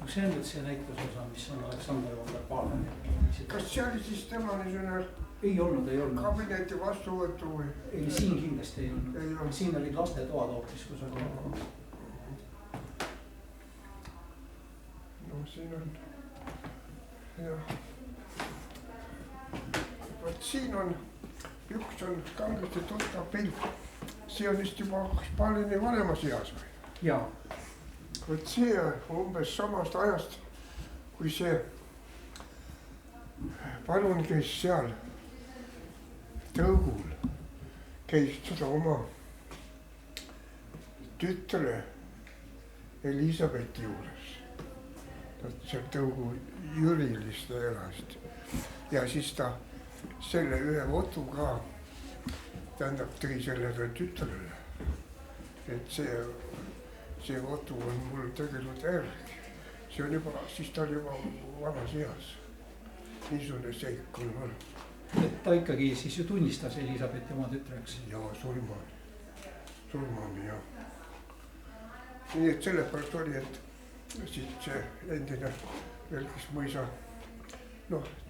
see on nüüd see näitusosa, mis on Aleksander Wonder Palel. Kas see oli siis tema niisugune ei olnud. Kabineti vastuvõtu või? Ei, siin kindlasti ei olnud. Siin olid lastetoad hoopis, kus oli. No siin on. Jah. Võt siin on. Üks on kangesti tuttav pilt. See on vist juba Stalini vanemas eas või? Jaa. Võt see umbes samast ajast, kui see palun käis seal tõugul, käis seda oma tütre Elisabethi juures. See tõugu Jürilist elast. Ja siis ta selle ühe votu ka tähendab tõi sellele tütrele. Et see votu on mul tegelikult järg. See on juba, siis ta oli juba vanas eas. Niisugune seik on olnud. Et ta ikkagi siis ju tunnistas Elisabethi oma tütreks. Jaa, surmani, jah. Nii et sellepärast oli, et siit see endine Velkis mõisa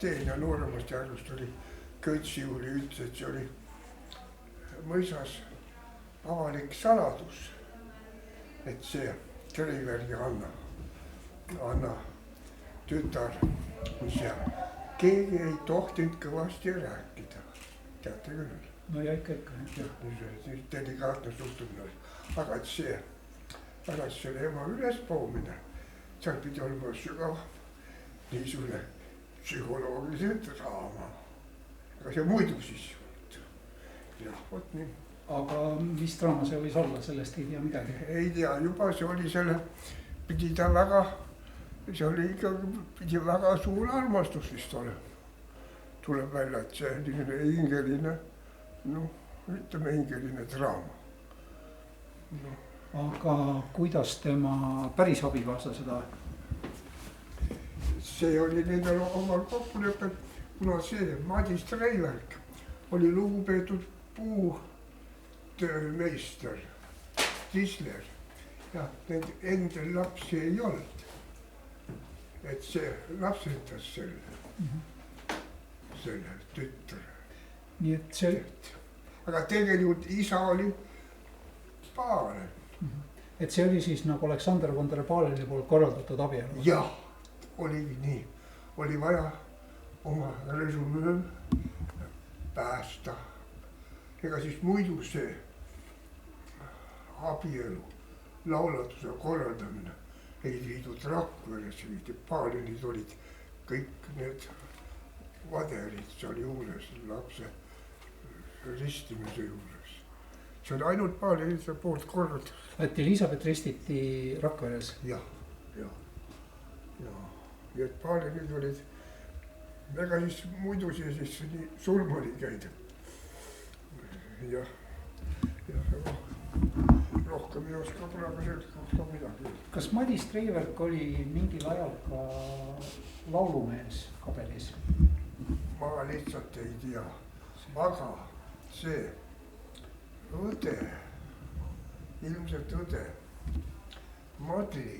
teenja nooremast järgust oli Kötsiuli ütles, et see oli mõisas avalik saladus, et see Kreivergi Anna tütar, mis seal keegi ei tohtinud kõvasti rääkida, teate küll. No ja ikka. Nii delikaatne suhtumine oli, aga et see pärast selle ema ülespoomine, seal pidi olema sügav niisugune psühholoogilise draama. Aga see muidu siis. Jah, võt nii. Aga mis draama see võis olla, sellest ei tea midagi? Ei tea, juba see oli selle, pidi ta väga, see oli ikkagi, pidi väga suur armastus vist olema. Tuleb välja, et see niisugune hingeline, ütleme hingeline draama. Aga kuidas tema päris abikaasa seda? See oli nendel omal kokkuleppel, kuna see Madis Treiverk oli lugupeetud puutöömeister, tisler ja nende endal lapsi ei olnud. Et see lapsendas selle tütre. Nii et see... Aga tegelikult isa oli Palel. Et see oli siis nagu Aleksander Wonder Paleli poolt korraldatud abielu? Jah, oligi nii. Oli vaja oma resümöö päästa. Ega siis muidu see abielu laulatuse korraldamine ei viidud Rakveresse, Palenid olid kõik need vaderid seal juures, lapse ristimise juures. See on ainult Palenide poolt korraldatud. Et Elisabeth ristiti Rakveres? Jah. Nii et Palenid olid, ega siis muidu see siis surmani käida. Jah, rohkem ei oska praegu sellest kohta midagi. Kas Madis Treiverk oli mingil ajal ka laulumees kabelis? Ma lihtsalt ei tea, aga see õde, ilmselt õde, Madli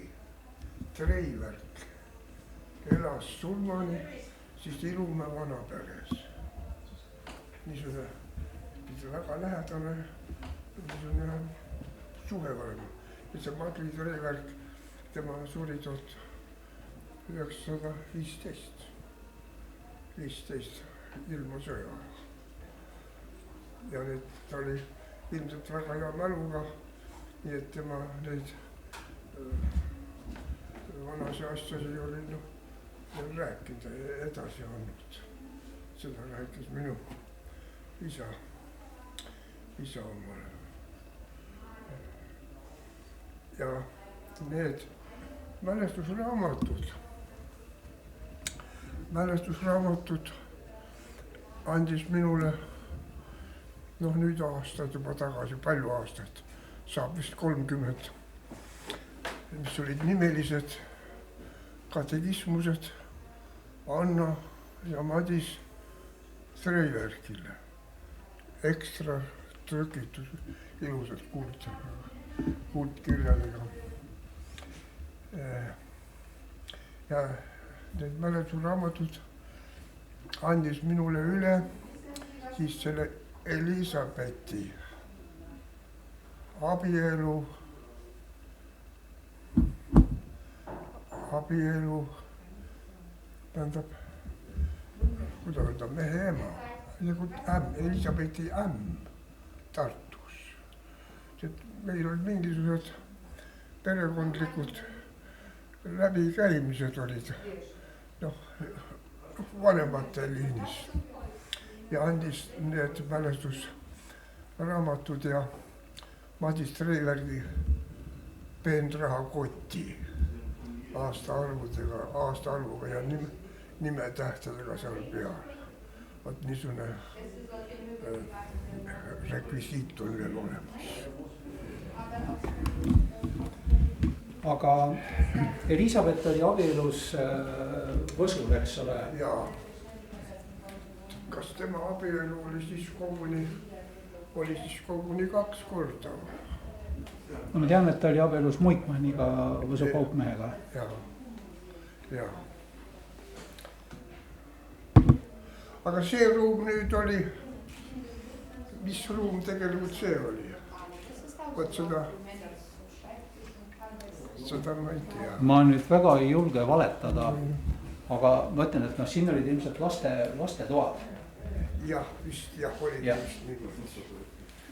Treiverk elas surmani siis Ilumäe vanaperes. Niisugune väga lähedane suhe olema. Ja see Madli Treiverk, tema suri 1915 ilma sõja. Ja nüüd ta oli ilmselt väga hea mäluga, nii et tema neid vanase asjasi oli rääkida edasi andnud. Seda rääkis minu isa omale. Ja need mälestusraamatud andis minule nüüd aastad juba tagasi, palju aastaid, saab vist 30, mis olid nimelised katekismused Anna ja Madis Treiverkile. Ekstra trükitud ilusad kuldkirjadega. ja need mälestusraamatud andis minule üle siis selle Elisabethi abielu, tähendab, kuidas öelda, mehe ema, nagu Elisabethi ämm Tartus. Meil olid mingisugused perekondlikud läbikäimised olid, vanemate liinis ja andis need mälestusraamatud ja Madis Treilergi peenrahakoti aastaarvuga ja nimetähtedega seal peal. Vot niisugune rekvisiit on veel olemas. Aga Elisabeth oli abielus Võsul, eks ole? Jaa. Kas tema abielu oli siis koguni 2 korda? No ma tean, et ta oli abielus Muikmanniga, Võsu kaupmehega. Jaa. Aga see ruum nüüd oli, mis ruum tegelikult see oli? Vot seda ma ei tea. Ma nüüd väga ei julge valetada, aga ma ütlen, et siin olid ilmselt lastetoad. Jah, vist olid vist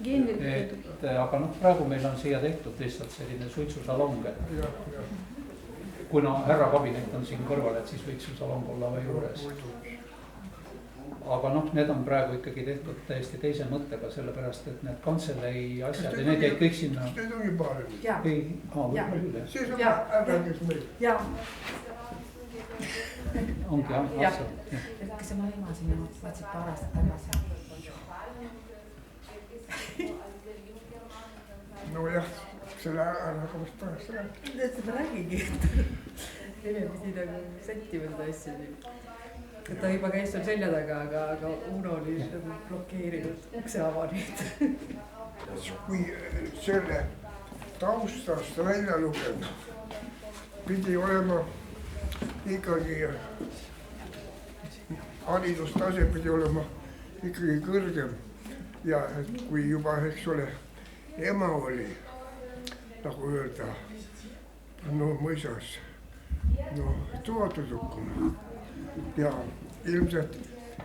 niimoodi. Aga praegu meil on siia tehtud lihtsalt selline suitsusalong. Kuna härra kabinet on siin kõrval, et siis võiks ju salong olla või juures. Aga need on praegu ikkagi tehtud täiesti teise mõttega, sellepärast et need kantselei asjad ja need jäid kõik sinna. Need ongi parem. See on ära, kes meil. Jaa. Ongi jah. Kas see ma emasin ja vaatsid paar aastat tagasi? No jah, selle ära vist pärast räägid. Seda räägigi, et enne pidi nagu sättima seda asja. Et ta juba käis seal selja taga, aga Uno oli blokeerinud ukse avanud. Kui selle taustast välja lugeda, pidi olema ikkagi haridustase pidi olema ikkagi kõrgem ja et kui juba, eks ole, ema oli, nagu öelda, mõisas, toatudukuna ja ilmselt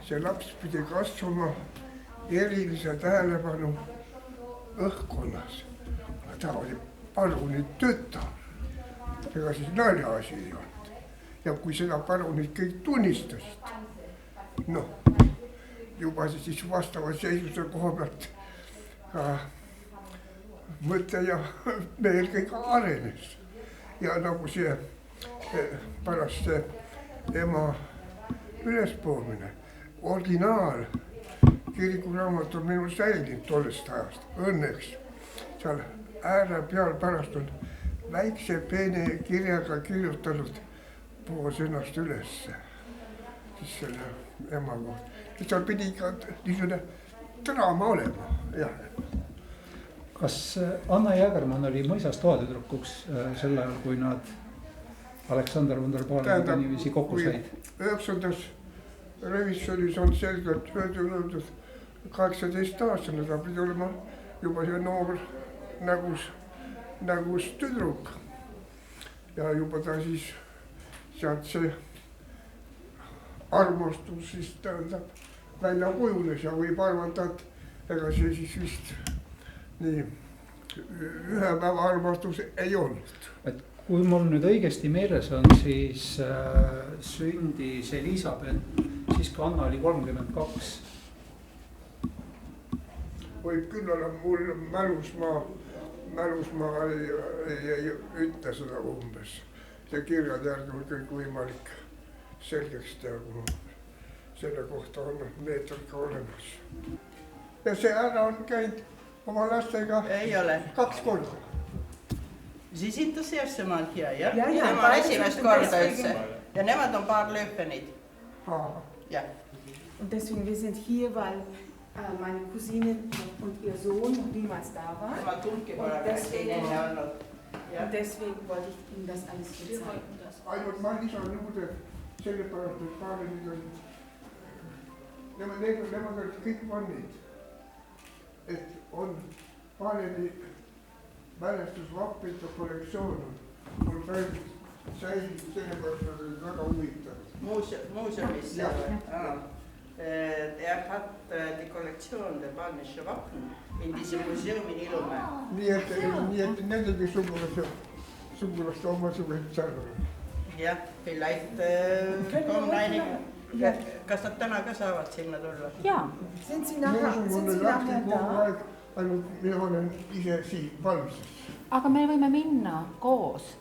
see laps pidi kasvama erilise tähelepanu õhkkonnas. Ta oli parunit tütar, ega siis naljaasi ei olnud. Ja kui seda parunit kõik tunnistasid, juba siis vastava seisuse koha pealt mõte ja meil kõik arenes. Ja nagu see pärast see ema ülespoomine, originaal kirikuraamat on minul säilinud tollest ajast, õnneks. Seal ääre peal pärast on väikse peene kirjaga kirjutanud poos ennast ülesse, siis selle ema kohta. Seal pidi ikka niisugune draama olema, jah. Kas Anna Jäägermann oli mõisas toatüdrukuks sel ajal, kui nad Aleksander Wunderbaaliga niiviisi kokku said? 9. revisjonis on selgelt öeldud 18-aastane, ta pidi olema juba see noor nägus tüdruk. Ja juba ta siis sealt see armastus siis tähendab välja kujunes ja võib arvata, et ega see siis vist nii ühe päeva armastus ei olnud. Et kui mul nüüd õigesti meeles on, siis sündis Elisabeth, siis kui Anna oli 32. Võib küll olla mul mälusmaa ei ütle seda umbes. See kirjad järgi on kõik võimalik selgeks teha, kui selle kohta on meetod ka olemas. Ja see ära on käinud oma lastega ei ole 2 korda. Siis hintas eerste maal hier, jah? Tema on esimest korda üldse. Ja nemad on paar Löfvenid. Ja. Und deswegen, wir sind hier, weil meine Cousine und ihr Sohn noch niemals da waren. Und deswegen wollte ich Ihnen das alles zeigen. ainult ma lisan juurde sellepärast, et Palenid on, nemad olid kõik vannid. Et on Paleni mälestusvappide kollektsioon on mul praegu säilib, sellepärast nad olid väga huvitavad. Muuseumis? Er hat die Kollektion der Balnische Wappen in diesem Museum in Ilumäe. Nii et nendegi sugulaste omasugused sarnased. Jah, vielleicht kommen einige. Kas nad täna ka saavad sinna tulla? Jaa. Sind Sie nachher da? Ainult mina olen ise siin valmises. Aga me võime minna koos.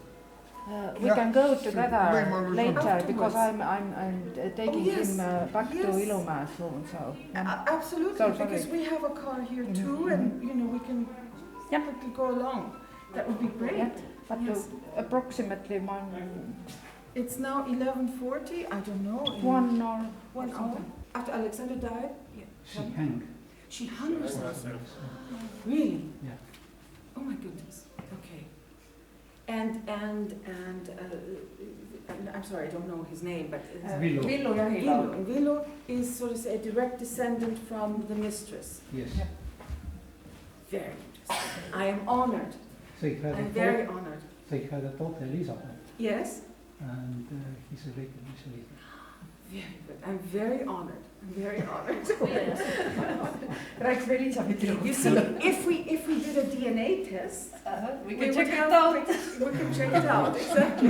We can go together later because I'm taking him back to Ilumäe soon. So Absolutely, because we have a car here too, and we can quickly go along. That would be great. But approximately it's now 11:40. I don't know. 1 or 1 hour after Alexander died. She hung herself. Really? Yeah. Oh my goodness. Okay. And I'm sorry, I don't know his name, but Villo is, so to say, a direct descendant from the mistress. Yes. Very interesting. I am honored. I'm very honored. They had a daughter, Elizabeth. Yes. And he's related with Elizabeth. Very good. I'm very honored. I'm very honored. Rääks veel Elisabethile. You see, if we did a DNA test, we can check it out. We can check it out, exactly.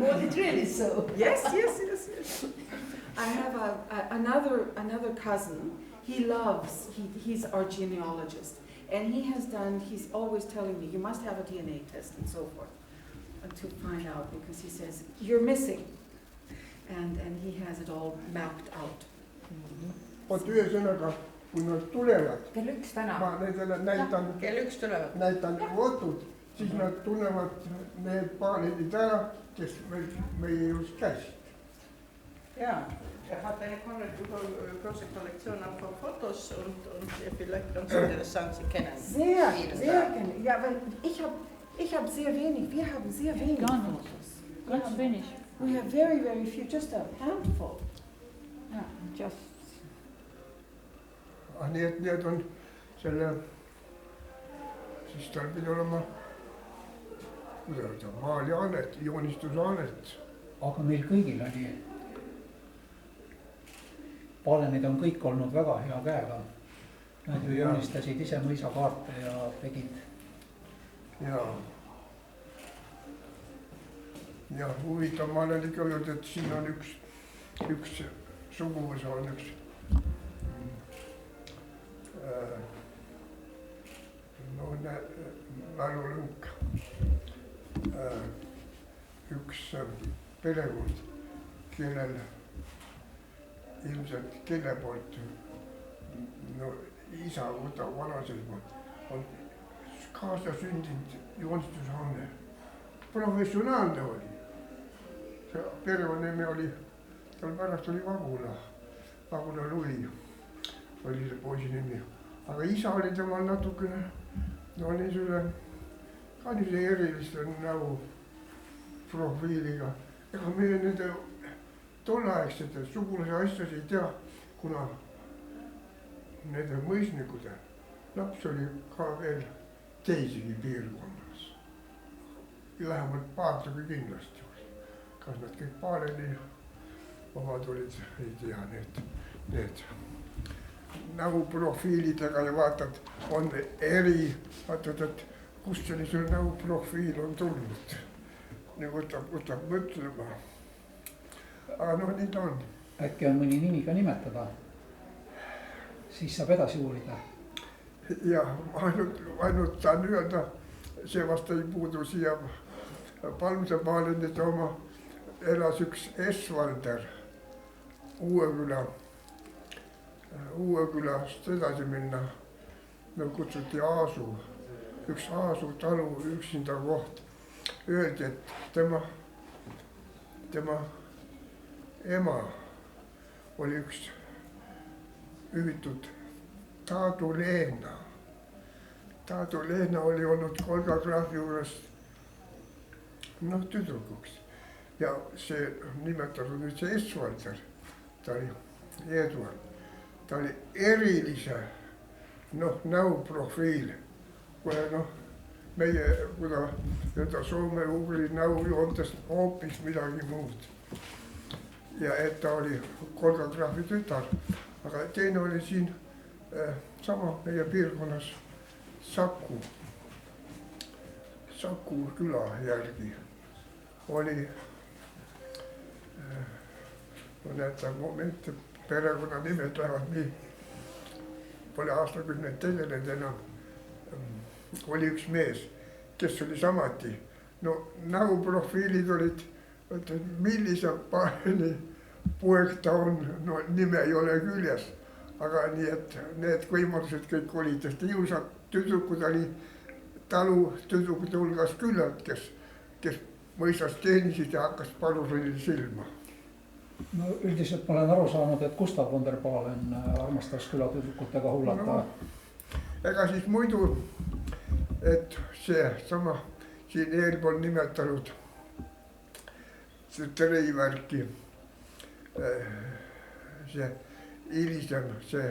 Was it really so? Yes. I have another cousin. He's our genealogist. And he's always telling me, you must have a DNA test and so forth to find out, because he says, you're missing. And he has it all mapped out. Oot ühesõnaga, kui nad tulevad, Kell 1 täna. ma nendele näitan fotud, siis nad tunnevad need Palenid ära, kes meie just käisid. Ja, hat eine große Kollektion an Fotos und vielleicht ganz interessant, Sie kennen. Sehr gerne. Ja, weil ich hab sehr wenig, wir haben sehr wenig Fotos. Ganz wenig. We have very, very few, just a handful. Just. Nii et on selle, siis tal pidi olema, kuidas öelda, maalianet, joonistusanet. Aga meil kõigil oli, Palenid on kõik olnud väga hea käega. Nad ju joonistasid ise mõisakaarte ja tegid. Ja huvitav, ma olen ikka öelnud, et siin on üks suguvõsa on üks mälulõnk. Üks perekond, kellel ilmselt kelle poolt, isa vanasel poolt on kaasasündinud joonistusaane. Professionaalne oli. See perekonnimi oli, tal pärast oli Vagula Lui oli see poisi nimi. Aga isa oli temal natukene, niisugune eriliste näo profiiliga. Ega meie nende tolleaegsete sugulase asjasi ei tea, kuna nende mõisnikude laps oli ka veel teisigi piirkonnas. Vähemalt paartagi kindlasti. Kas nad kõik Paleni omad olid, ei tea, need näoprofiilidega ja vaatad, on vaatad, et kust sellisel näoprofiil on tulnud. Nii võtab mõtlema. Aga nii ta on. Äkki on mõni nimi ka nimetada? Siis saab edasi uurida. Jah, ainult saan öelda, see vast ei puudu siia Palmse Palenide oma elas üks Esvalder Uuekülast edasi minna. Kutsuti Aasu, üks Aasu talu üksinda koht. Öeldi, et tema ema oli üks hüütud Taadu Leena. Taadu Leena oli olnud Kolga krahvi juures tüdrukuks. ja see nimetatud nüüd see Esvalter, ta oli Eduard, ta oli erilise näoprofiil, kuna meie, kuna soome-ugri näojoontest hoopis midagi muud. Ja et ta oli koreograafi tütar, aga teine oli siin sama meie piirkonnas Saku küla järgi oli mõned momente, perekonnanimed lähevad nii, pole aastakümneid tegelenud enam. Oli üks mees, kes oli samati, näoprofiilid olid, millise paani poeg ta on, nime ei ole küljes, aga nii, et need võimalused kõik olid, sest ilusad tüdrukud oli talu tüdrukute hulgas küllalt, kes mõistas teenisid ja hakkas palurõlil silma. No üldiselt ma olen aru saanud, et Gustav von der Pahlen armastas külatüdrukutega hullata. Ega siis muidu, et see sama siin eelpool nimetanud see Treivärki, see hilisem, see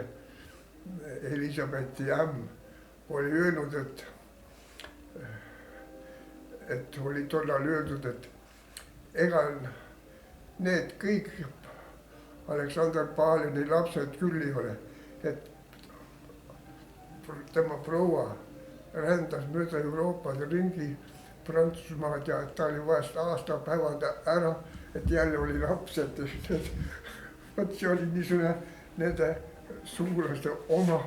Elisabethi ämm oli öelnud, et oli tollal öeldud, et ega need kõik Aleksander Pahlini lapsed küll ei ole, et tema proua rändas mööda Euroopat ringi Prantsusmaad ja ta oli vahest aastapäevad ära, et jälle oli lapsed. Võt see oli niisugune nende sugulaste oma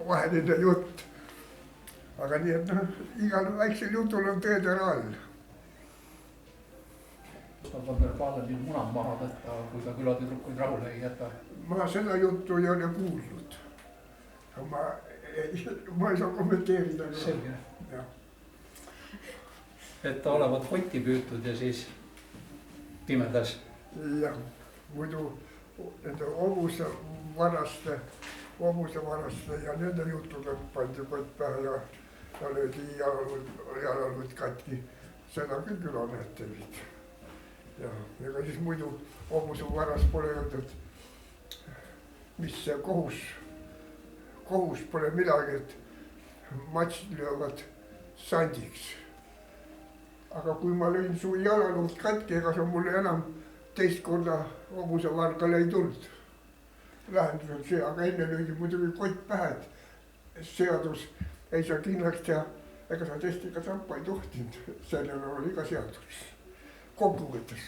vaheline jutt. Aga nii, et igal väiksel jutul on tõeder all. Gustav von der Pahlenil munad maha võtta, kui ta külatüdrukuid rahule ei jäta? Ma seda juttu ei ole kuulnud. Ma ei saa kommenteerida. Selge. Et ta olevat kotti püütud ja siis pimedas. Jah, muidu nende hobuse varaste ja nende jutuga pandi kott pähe ja löödi jalalud katki. Seda küll külamehed tegid. Ja ega siis muidu hobuse varas pole öeldud, mis see kohus pole midagi, et matsid löövad sandiks. Aga kui ma lõin su jalaluud katki, ega sa mulle enam teist korda hobuse vargale ei tulnud. Lähendus on see, aga enne lõidi muidugi kott pähe, et seadus ei saa kindlaks teha, ega sa testiga tappa ei tohtinud. Sellele oli ka seadus. Kokkuvõttes.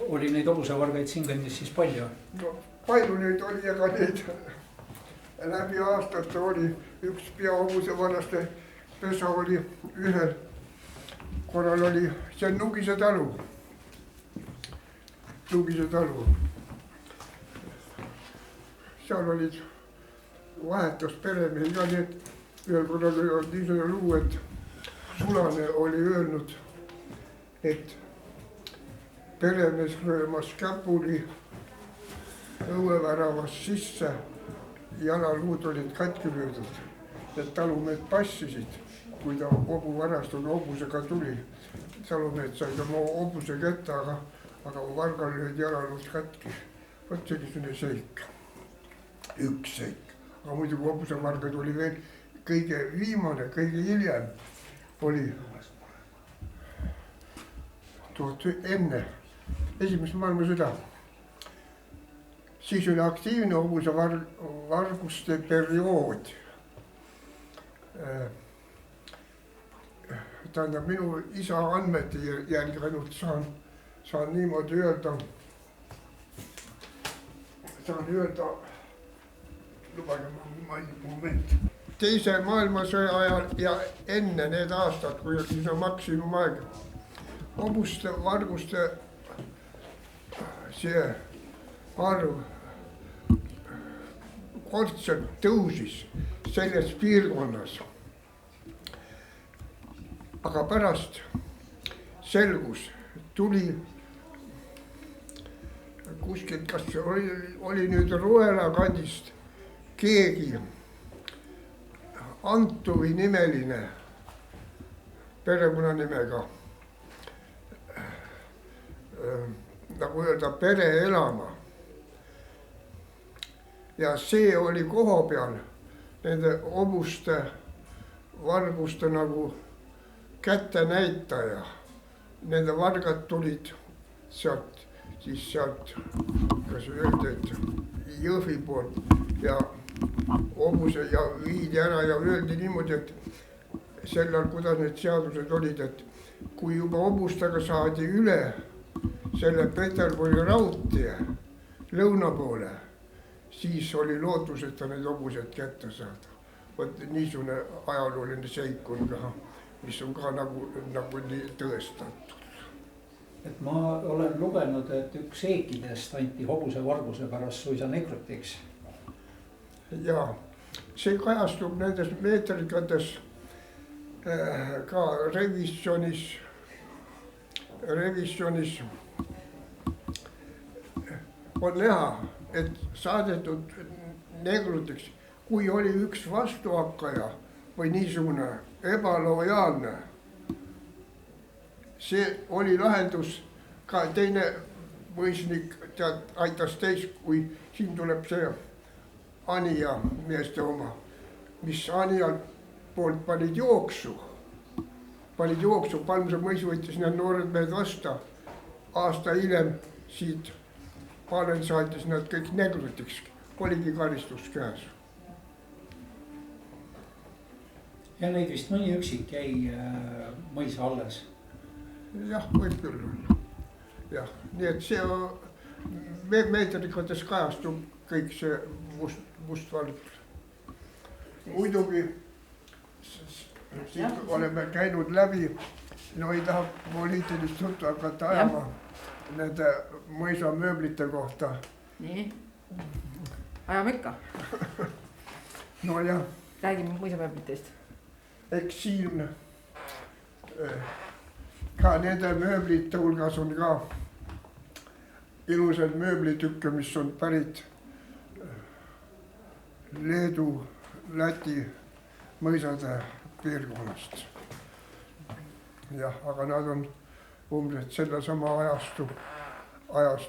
Oli neid hobusevargaid siin kandis siis palju? No, palju neid oli, ega neid läbi aastate oli üks peahobusevaraste pesa oli ühel. Korral oli see Nugise talu. Seal olid vahetus peremehi ka need. Ühel korral oli niisugune lugu, et Sulane oli öelnud, et peremees röömas käpuli õueväravas sisse, jalaluud olid katki löödud. Need talumehed passisid. Kui ta hobuvarastanud hobusega tuli, talumehed said oma hobuse kätte, aga vargal löödi jalaluud katki. Võt selline seik, üks seik. Aga muidugi hobusevarga tuli veel kõige viimane, kõige hiljem oli enne esimest maailmasõda. Siis oli aktiivne hobusevarguste periood. Tähendab, minu isa andmete järgi ainult saan niimoodi öelda, lubage ma moment. Teise maailmasõja ajal ja enne need aastad, kui oli see maksimumaeg, hobuste varguste see arv kordselt tõusis selles piirkonnas. Aga pärast selgus, tuli kuskilt, kas oli nüüd Ruela kandist keegi Antuvi nimeline perekonnanimega nagu öelda pere elama. Ja see oli koha peal nende hobuste, varguste nagu kätte näitaja. Nende vargad tulid sealt, siis sealt, kas öeldi, et Jõhvi poolt ja hobuse ja viidi ära ja öeldi niimoodi, et sellal, kuidas need seadused olid, et kui juba hobustega saadi üle selle Peterburi raudtee lõuna poole, siis oli lootuseta need hobused kätte saada. Vot niisugune ajalooline seik on ka, mis on ka nagu nii tõestatud. Et ma olen lugenud, et üks Eekidest anti hobuse varguse pärast suisa nekrutiks. Ja see kajastub nendes meetrikates ka revisjonis on näha, et saadetud negrutiks, kui oli üks vastuhakkaja või niisugune ebalojaalne, see oli lahendus, ka teine mõisnik aitas teist, kui siin tuleb see Anija meeste oma, mis Anija poolt panid jooksu, Palmse mõis võttis need noored mehed vasta, aasta hiljem siit Palen saatis nad kõik negrutiks, oligi karistus käes. Ja neid vist mõni üksik jäi mõisa alles. Jah, võib küll olla. Jah, nii et see meetrikates kajastub kõik see mustvalgus. Muidugi siit oleme käinud läbi, no ei taha poliitilist juttu hakata ajama nende mõisa mööblite kohta. Nii, ajame ikka. No jah. Räägime mõisa mööblitest. Eks siin ka nende mööblite hulgas on ka ilusad mööblitükke, mis on pärit Leedu, Läti mõisade piirkonnast. Jah, aga nad on umbes selle sama ajastu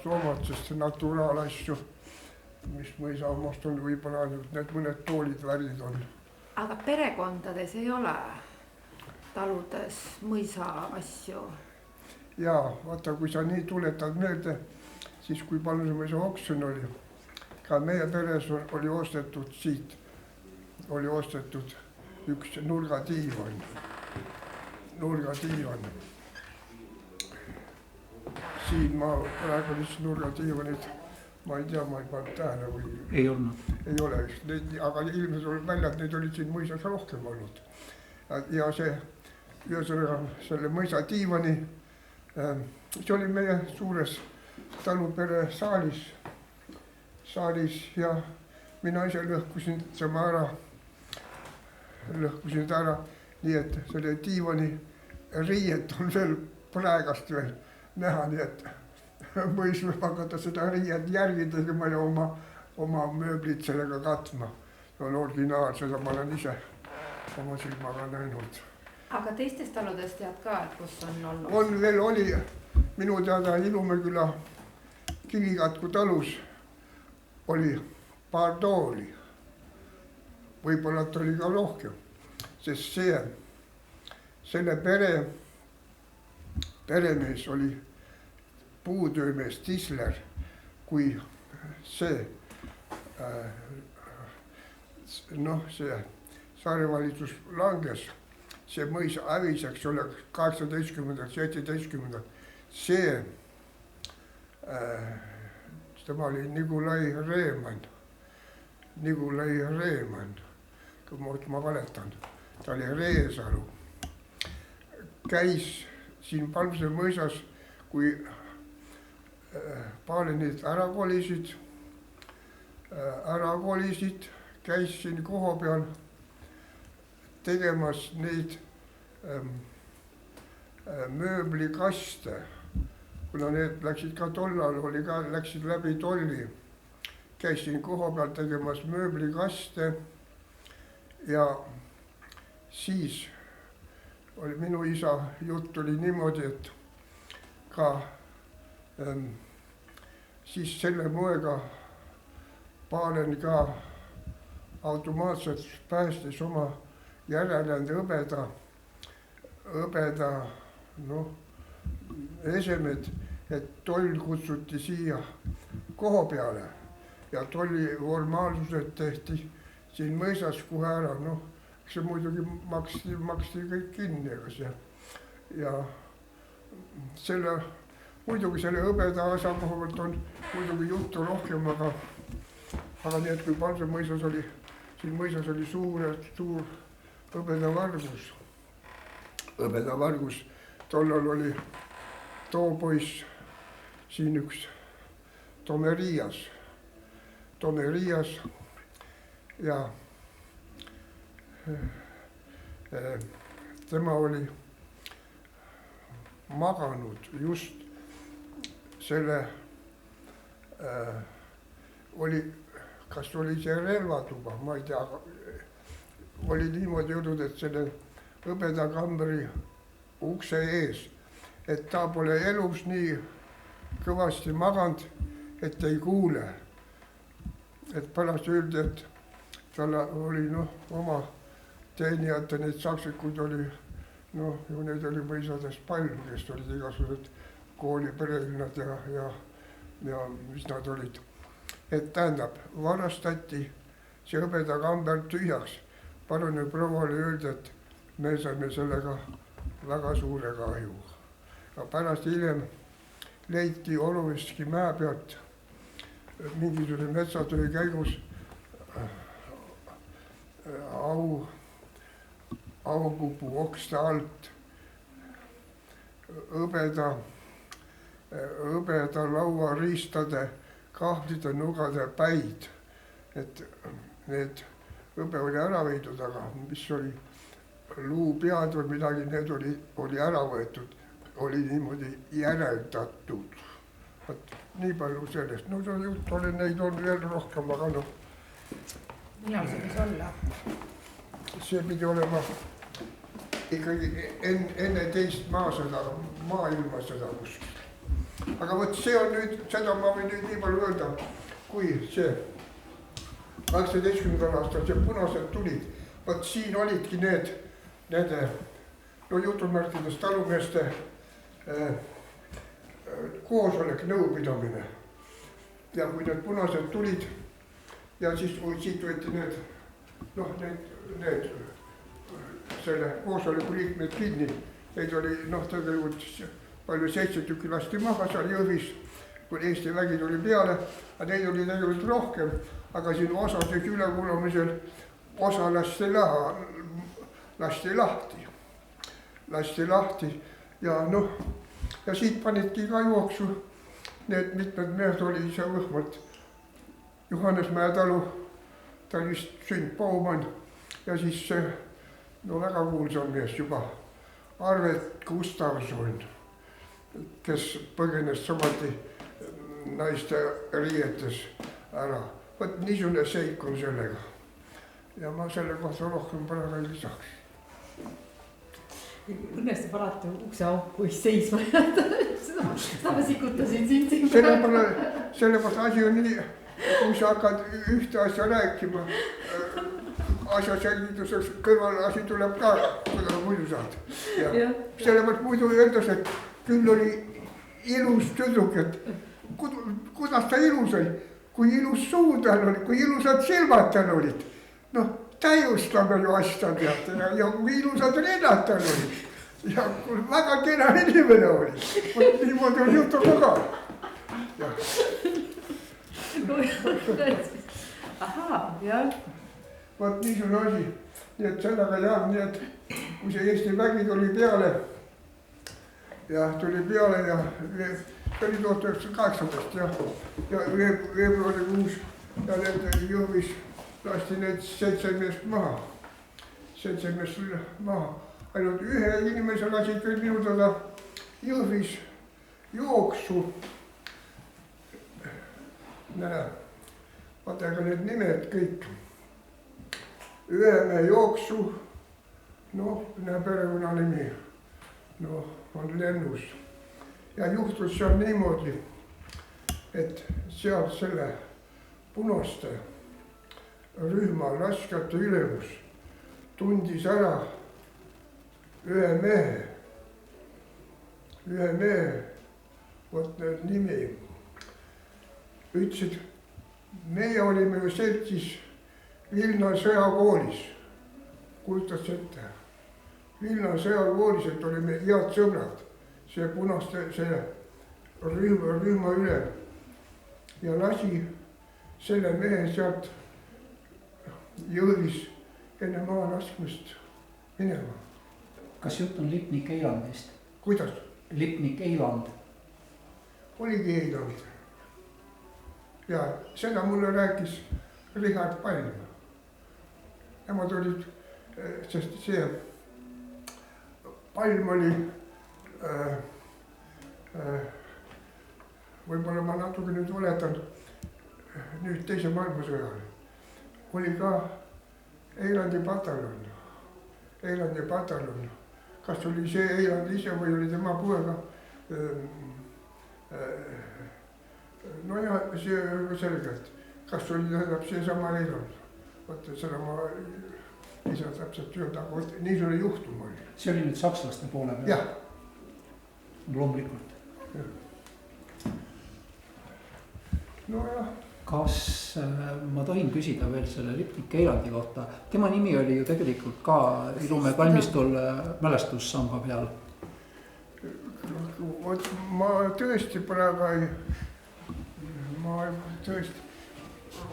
omad, sest naturalasju, mis mõisa omast on võib-olla ainult need mõned toolid värid on. Aga perekondades ei ole taludes mõisa asju? Jaa, vaata, kui sa nii tuletad meelde, siis kui Palmse mõisa oksjon oli, ka meie peres oli ostetud siit, oli ostetud üks nurgatiivan. Siin ma praegu lihtsalt nurgatiivanid, ma ei tea, ma ei pannud tähele või... Ei olnud. Ei ole vist, aga ilmselt oli välja, et neid olid siin mõisas rohkem olnud. Ja see, ühesõnaga selle mõisa tiivani, see oli meie suures talupere saalis ja mina ise lõhkusin sama ära, nii et selle tiivani riiet on veel praegast veel näha, nii et mõis võib hakata seda riiet järgi tegema ja oma mööblit sellega katma. See on originaal, seda ma olen ise oma silmaga näinud. Aga teistest taludest tead ka, et kus on olnud? On veel oli minu teada Ilumäeküla Kivikatku talus oli paar tooli. Võib-olla oli ka rohkem, sest selle peremees oli puutöömees Tisler, kui see saarevalitsus langes, see mõis häviseks oli 18-17, tema oli Nikolai Reemann, kui ma valetan, ta oli Reesalu, käis siin Palmse mõisas, kui Palenid ära kolisid, käis siin koha peal tegemas neid mööblikaste, kuna need läksid ka tollal, läksid läbi tolli, käis siin koha peal tegemas mööblikaste ja siis oli minu isa jutt oli niimoodi, et ka siis selle moega Palen ka automaatselt päästis oma järeleand hõbeda esemed, et toll kutsuti siia koha peale ja tolli formaalsused tehti siin mõisas kohe ära, see muidugi maksti kõik kinni, ja muidugi selle hõbeda asja koha pealt on muidugi juttu rohkem, aga nii, et kui Palse mõisas oli, siin mõisas oli suur hõbedavargus, tollal oli toopoiss siin üks Tomerias ja tema oli maganud just selle, kas oli see relvatuba, ma ei tea, oli niimoodi jutud, et selle hõbedakambri ukse ees, et ta pole elus nii kõvasti maganud, et ei kuule. Et pärast öeldi, et tal oli oma teenijate, neid saksikuid oli, ju neid oli mõisadest palju, kes olid igasugused kooliperekonnad ja mis nad olid. Et tähendab, varastati see hõbedakamber tühjaks. Parune prouale öeldi, et me saime sellega väga suure kahju. Ja pärast hiljem leiti Oluveski mäe pealt mingisuguse metsatöö käigus aukupu okste alt hõbeda lauariistade kahvlide nugade päid, et need hõbe oli ära veidud, aga mis oli luupead või midagi, need oli ära võetud, oli niimoodi järeldatud. Võt nii palju sellest, see jutt oli, neid on veel rohkem, aga Millal see võis olla? See pidi olema ikkagi enne teist maailmasõda kuskil. Aga võt see on nüüd, seda ma võin nüüd nii palju öelda, kui see 18. aastal see punased tulid, võt siin olidki nende jutumärkides talumeeste koosolek, nõupidamine. Ja kui need punased tulid ja siis siit võeti need selle koosoleku liikmed kinni, neid oli tegelikult palju 7 tükki lasti maha seal Jõhvis, kui Eesti vägi tuli peale, aga neid oli tegelikult rohkem, aga siin osades ülekuulamisel osa lasti lahti ja siit panidki ka jooksu, need mitmed mehed oli ise võhmalt Johannes Mäetalu, ta oli vist Sünd Baumann ja siis see väga kuulsam mees juba Arvet Gustavson, kes põgenes samuti naiste riietes ära. Võt niisugune seik on sellega ja ma selle kohta rohkem praegu ei lisaks. Õnnestub alati ukseauku seisma jääda, seda ma sikutasin sind. Sellepärast asi on nii, kui sa hakkad ühte asja rääkima, asja selgituseks kõrval asi tuleb ka, kuidas muidu saad. Sellepärast muidu öeldes, et küll oli ilus tüdruk, et kuidas ta ilus oli, kui ilus suu tal oli, kui ilusad silmad tal olid. Täiustame ju asja teate ja kui ilusad rinnad tal olid ja väga kena inimene oli. Niimoodi on jutu ka. Ahaa, jah. Võt niisugune asi, nii et sellega nii et kui see Eesti vägi tuli peale ja see oli 1918 ja veebruarikuus ja need Jõhvis lasti need 7 meest maha. Ainult ühe inimese lasid veel minutada Jõhvis jooksu. Vaata, aga need nimed kõik. Ühe mehe jooksu, perekonna nimi, on Lennus. ja juhtus seal niimoodi, et seal selle punaste rühma laskjate ülemus tundis ära ühe mehe, vot need nimi, ütlesid, meie olime ju seltsis Vilna sõjakoolis, kujutas ette. Vilna sõjakoolis, et olime head sõbrad, see punaste, see rühma ülem ja lasi selle mehe sealt Jõhvis enne maa laskmist minema. Kas jutt on Lipnik Eilandist? Kuidas? Lipnik Eiland. Oligi Eiland. Ja seda mulle rääkis Richard Palm. Nemad olid, sest see Palm oli, võib-olla ma natuke nüüd oletan, nüüd teise maailmasõjal oli ka Eilandi pataljon. Kas oli see Eiland ise või oli tema poega? No ja see selgelt, kas oli tähendab seesama Eiland. Vaata seda ma ei saa täpselt öelda, aga niisugune juhtum oli. See oli nüüd sakslaste poole peal? Jah. Loomulikult. No jah. Kas ma tohin küsida veel selle Lipnik Eilandi kohta? Tema nimi oli ju tegelikult ka Ilumäe kalmistul mälestussamba peal. Ma tõesti praegu ei,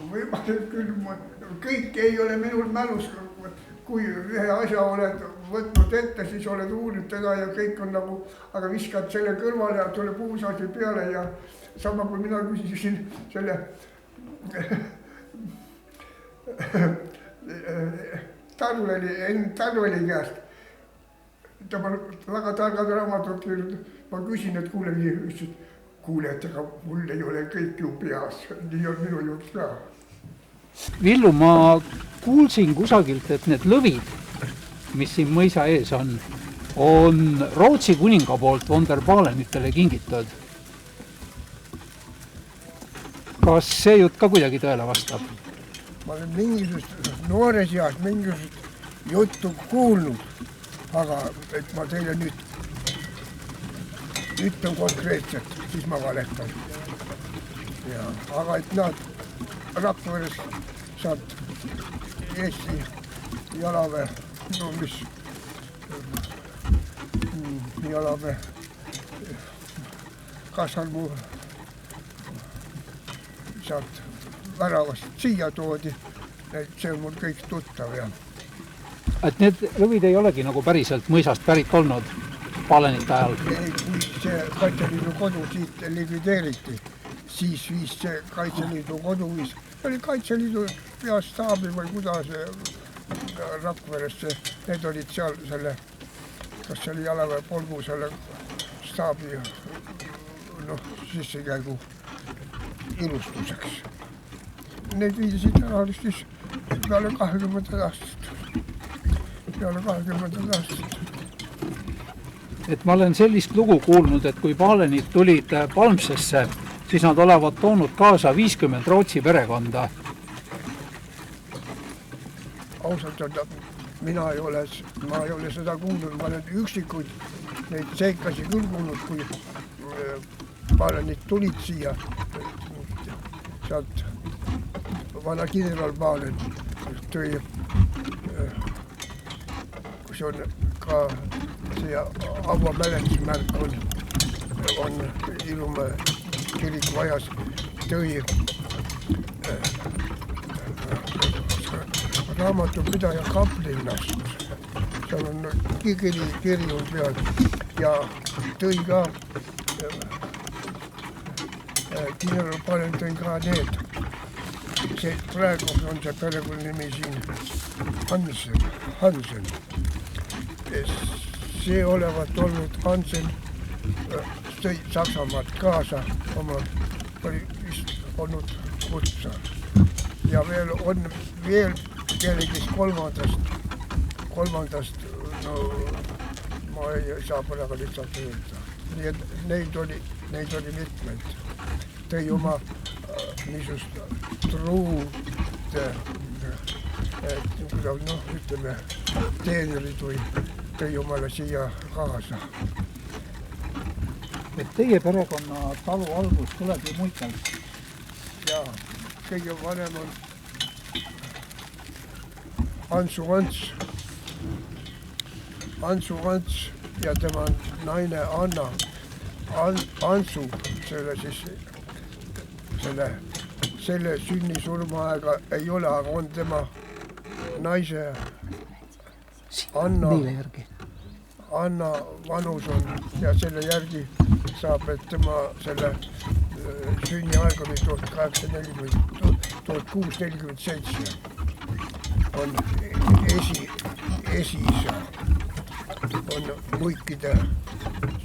võimalik küll, kõik ei ole minul mälus, kui ühe asja oled võtnud ette, siis oled uurinud teda ja kõik on nagu, aga viskad selle kõrvale ja tuleb uus asi peale ja sama kui mina küsisin selle Tarveli käest. Ta on väga targad raamatut kirjutanud. Ma küsin, et kuule, et ega mul ei ole kõik ju peas. Nii on minu jutt ka. Villu, ma kuulsin kusagilt, et need lõvid, mis siin mõisa ees on Rootsi kuninga poolt von der Balenitele kingitud. Kas see jutt ka kuidagi tõele vastab? Ma olen mingisugust noores eas mingisugust juttu kuulnud, aga et ma teile nüüd ütlen konkreetselt, siis ma valetan. Aga et nad Rakveres saad Eesti jalaväe, no mis jalaväe kasarmu sealt väravast siia toodi, see on mul kõik tuttav ja. Et need lõvid ei olegi nagu päriselt mõisast pärit olnud Palenite ajal? Kui see Kaitseliidu kodu siit likvideeriti, siis viis see Kaitseliidu kodu viis. Oli Kaitseliidu peastaabi või kuidas Rakveresse, need olid seal selle, kas see oli jalaväe polgu selle staabi sissekäigu ilustuseks. Need viidisid ära siis peale 20 aastat. Et ma olen sellist lugu kuulnud, et kui Palenid tulid Palmsesse, siis nad olevat toonud kaasa 50 Rootsi perekonda. Ausalt öelda, ma ei ole seda kuulnud, ma olen üksikuid neid seikasi küll kuulnud, kui Palenid tulid siia. Sealt vana kindral Palen tõi, kus on ka see avamälestusmärk on Ilumäe kiriku ajas, tõi raamatupidaja kaplinnast. Seal on kiri on peal ja tõi ka kindral Palen tõi ka need. See praegu on see perekonnanimi siin Hansen. See olevat olnud Hansen, tõi Saksamaalt kaasa, oli vist olnud kutsa. Ja veel on kellegist kolmandast, no ma ei saa praegu lihtsalt öelda. nii et neid oli mitmeid. Tõi oma niisugust truud, ütleme, teenerid või tõi omale siia kaasa. Et teie perekonna talu algus tuleb ju Muikalt. Ja kõige vanem on Antsu Ants ja tema naine Anna. Antsu selle sünni-surmaaega ei ole, aga on tema naise Anna vanus on ja selle järgi saab, et tema selle sünniaeg oli 1647 on esiisa on Muikide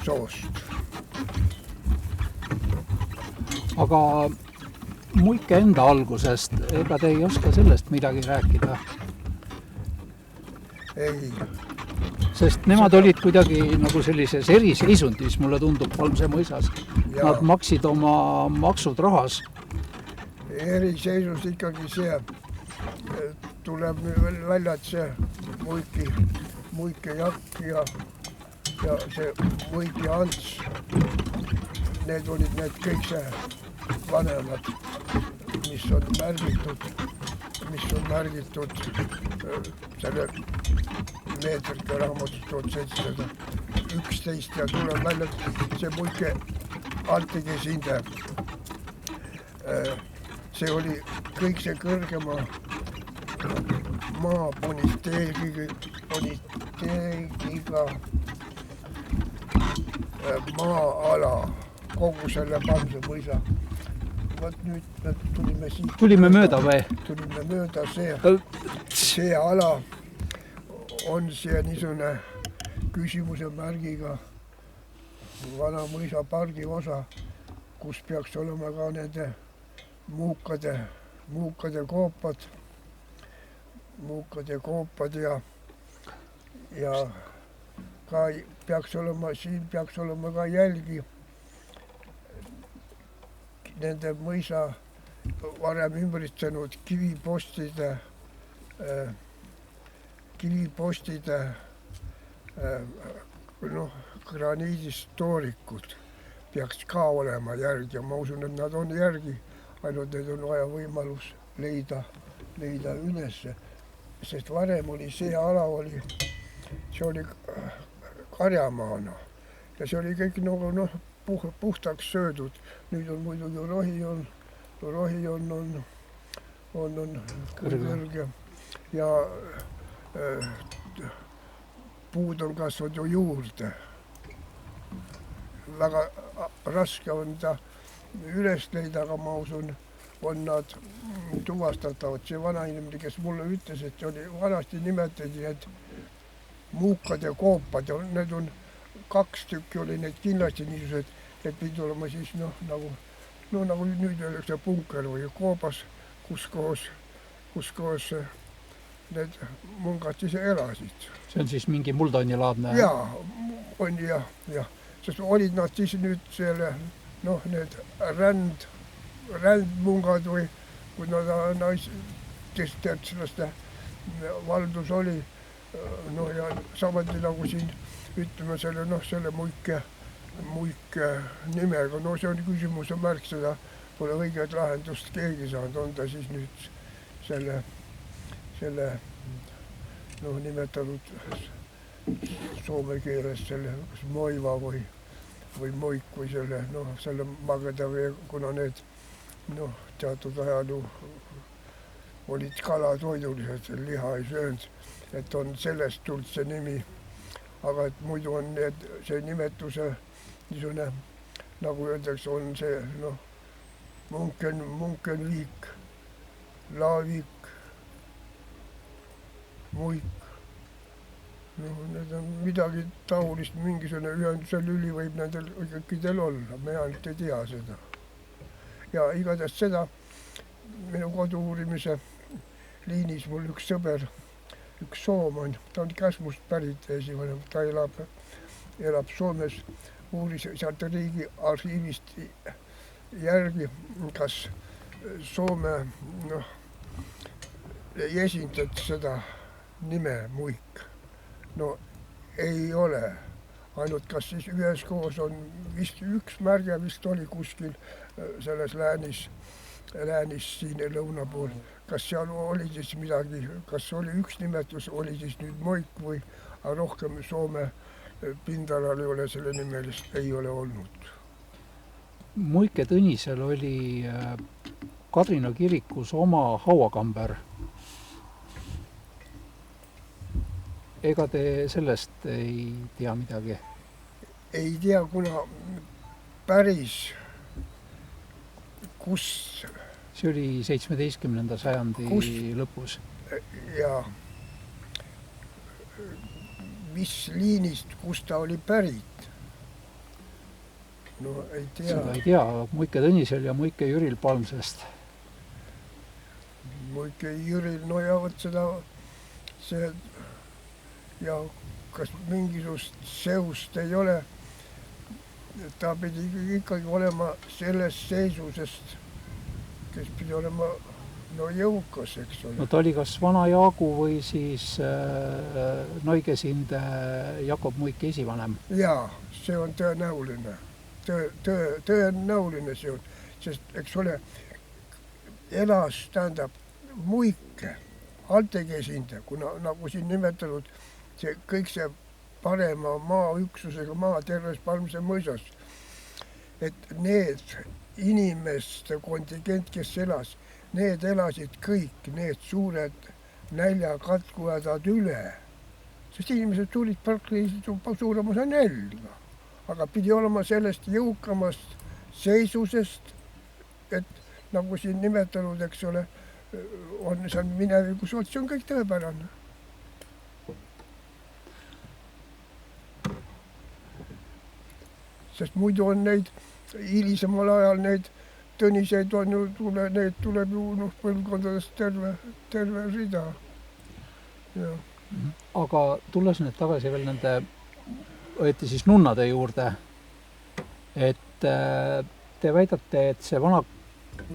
soost. Aga Muike enda algusest, ega te ei oska sellest midagi rääkida? Ei. Sest nemad olid kuidagi nagu sellises eriseisundis, mulle tundub Palmse mõisas. Nad maksid oma maksud rahas. Eriseisus ikkagi see tuleb välja, et see Muike Jakk ja see Muike Ants, need olid need kõik see vanemad, mis on märgitud selle meetrika raamatust 1711 ja tuleb välja, et see Muike Altigi Sinde. See oli kõik see kõrgema maa boniteegiga maa-ala, kogu selle Palmse mõisa. Võt nüüd tulime siit. Tulime mööda või? Tulime mööda, see ala on see niisugune küsimuse märgiga vana mõisa pargi osa, kus peaks olema ka nende muukade koopad ja ka siin peaks olema ka jälgi nende mõisa varem ümbritsanud kivipostide graniidist toorikud peaks ka olema järgi ja ma usun, et nad on järgi, ainult need on vaja võimalus leida ülesse. Sest varem oli see ala, see oli karjamaana ja see oli kõik puhtaks söödud. Nüüd on muidugi rohi on kõrge ja puud on kasvanud ju juurde. Väga raske on ta üles leida, aga ma usun, on nad tuvastatavad. See vanainimene, kes mulle ütles, et see oli vanasti nimetati, et muukad ja koopad ja need on 2 tükki oli neid kindlasti niisugused, et pidi olema siis nagu nüüd öeldakse punker või koobas, kus koos need mungad siis elasid. See on siis mingi muldonilaadne? Jaa, on jah. Sest olid nad siis nüüd need rändmungad või kui nad naistestertslaste valdus oli, ja samamoodi nagu siin ütleme selle Muike nimega, see on küsimuse märk, seda pole õiget lahendust keegi saanud, on ta siis nüüd selle nimetatud soome keeles selle moiva või moik või selle mageda vee, kuna need teatud ajal olid kalatoidulised, liha ei söönud, et on sellest tulnud see nimi. Aga et muidu on see nimetuse niisugune, nagu öeldakse, on see Munkenviik, Laavik, Muik. Need on midagi taolist, mingisugune ühenduse lüli võib nendel kõikidel olla, me ainult ei tea seda. Ja igatahes seda minu kodu-uurimise liinis mul üks sõber, üks Sooman, ta on Käsmust pärit esivanem, ta elab Soomes, uuris sealt riigi arhiivist järgi, kas Soome ei esindanud seda nime Muik. No ei ole. Ainult kas siis üheskoos on vist üks märge vist oli kuskil selles läänis siin lõuna pool. Kas seal oli siis midagi, kas oli üks nimetus, oli siis nüüd Muik või rohkem Soome pindalal ei ole selle nimelist, ei ole olnud. Muike Tõnisel oli Kadrina kirikus oma hauakamber. Ega te sellest ei tea midagi? Ei tea, kuna päris kus... See oli 17. sajandi lõpus. Ja mis liinist, kus ta oli pärit? No ei tea. Seda ei tea, Muike Tõnisel ja Muike Jüril Palmsest. Muike Jüril, no ja võt seda, see ja kas mingisugust seust ei ole. Ta pidi ikkagi olema sellest seisusest, kes pidi olema jõukas, eks ole. No ta oli kas vana Jaagu või siis Noikesinde Jakob Muike esivanem. Jaa, see on tõenäoline. Tõenäoline see on, sest eks ole, elas tähendab Muike, Altekesinde, kuna nagu siin nimetatud, see kõik see parema maaüksusega maa terves Palmse mõisas, et need inimeste kontingent, kes elas, need elasid kõik, need suured näljakatkuhädad üle. Sest inimesed tulid praktiliselt suurem osa nälga, aga pidi olema sellest jõukamast seisusest, et nagu siin nimetanud, eks ole, on seal minevikus, see on kõik tõepärane. Sest muidu on neid, hilisemal ajal neid Tõniseid on ju, neid tuleb ju põlvkondadest terve rida. Ja. Aga tulles nüüd tagasi veel nende, õieti siis nunnade juurde, et te väidate, et see vana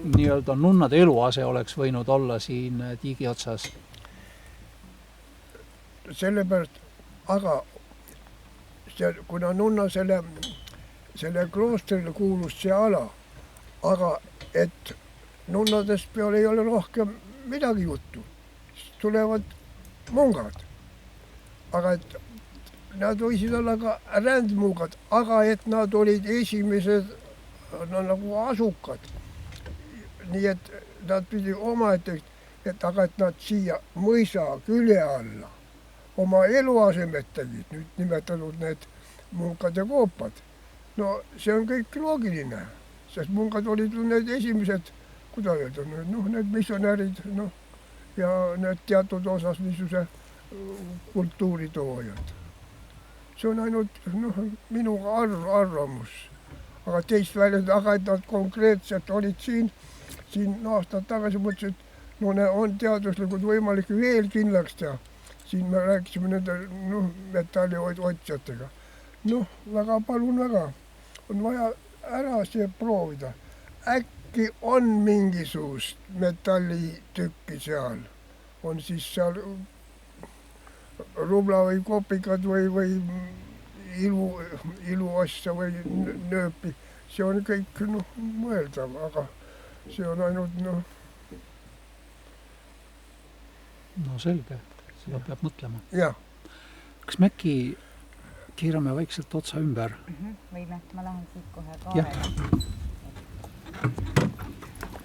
nii-öelda nunnade eluase oleks võinud olla siin tiigi otsas? Sellepärast, aga kuna nunna selle kloostrile kuulus see ala, aga et nunnadest peal ei ole rohkem midagi juttu. Tulevad mungad. Aga et nad võisid olla ka rändmungad, aga et nad olid esimesed nagu asukad. Nii et nad pidi omaette, aga et nad siia mõisa külje alla oma eluasemed tegid, nüüd nimetatud need mungad ja koopad. No see on kõik loogiline, sest mungad olid need esimesed, kuidas öelda, need missionärid, ja need teatud osas niisuguse kultuuritoojad. See on ainult minu arvamus, aga teist väljend, aga et nad konkreetselt olid siin aastad tagasi mõtlesid, on teaduslikult võimalik veel kindlaks teha. Siin me rääkisime nende metalliotsjatega. Väga palun väga. On vaja ära see proovida. Äkki on mingisugust metallitükki seal. On siis seal rubla või kopikad või iluasja või nööpi. See on kõik mõeldav, aga see on ainult No selge. Seda peab mõtlema. Ja. Kas me äkki keerame vaikselt otsa ümber? Võime, ma lähen siit kohe kaarele.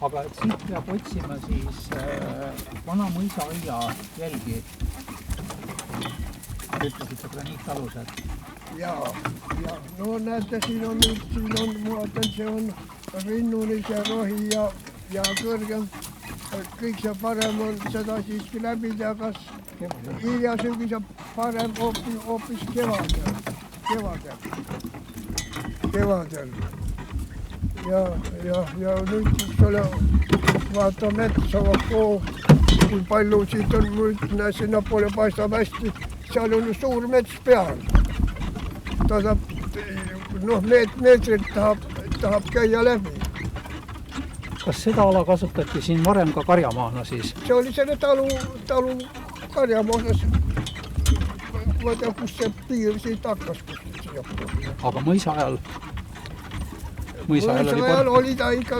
Aga et siit peab otsima siis vana mõisaaia jälgi. Ütlesite graniitalused. Ja, näete, siin on, ma vaatan, see on rinnulise rohi ja kõrgem. Kõik see parem on seda siiski läbida, kas hilja sügise parem hoopis kevadel. Ja nüüd, kus ole, vaata metsa, kui palju siit on, sinna poole paistab hästi, seal on suur mets peal. Ta saab meetrid tahab käia läbi. Kas seda ala kasutati siin varem ka karjamaana siis? See oli selle talu karjamaasas. Vaata, kus see piir siit hakkas kuskilt siia. Aga mõisa ajal? Mõisa ajal oli ta ikka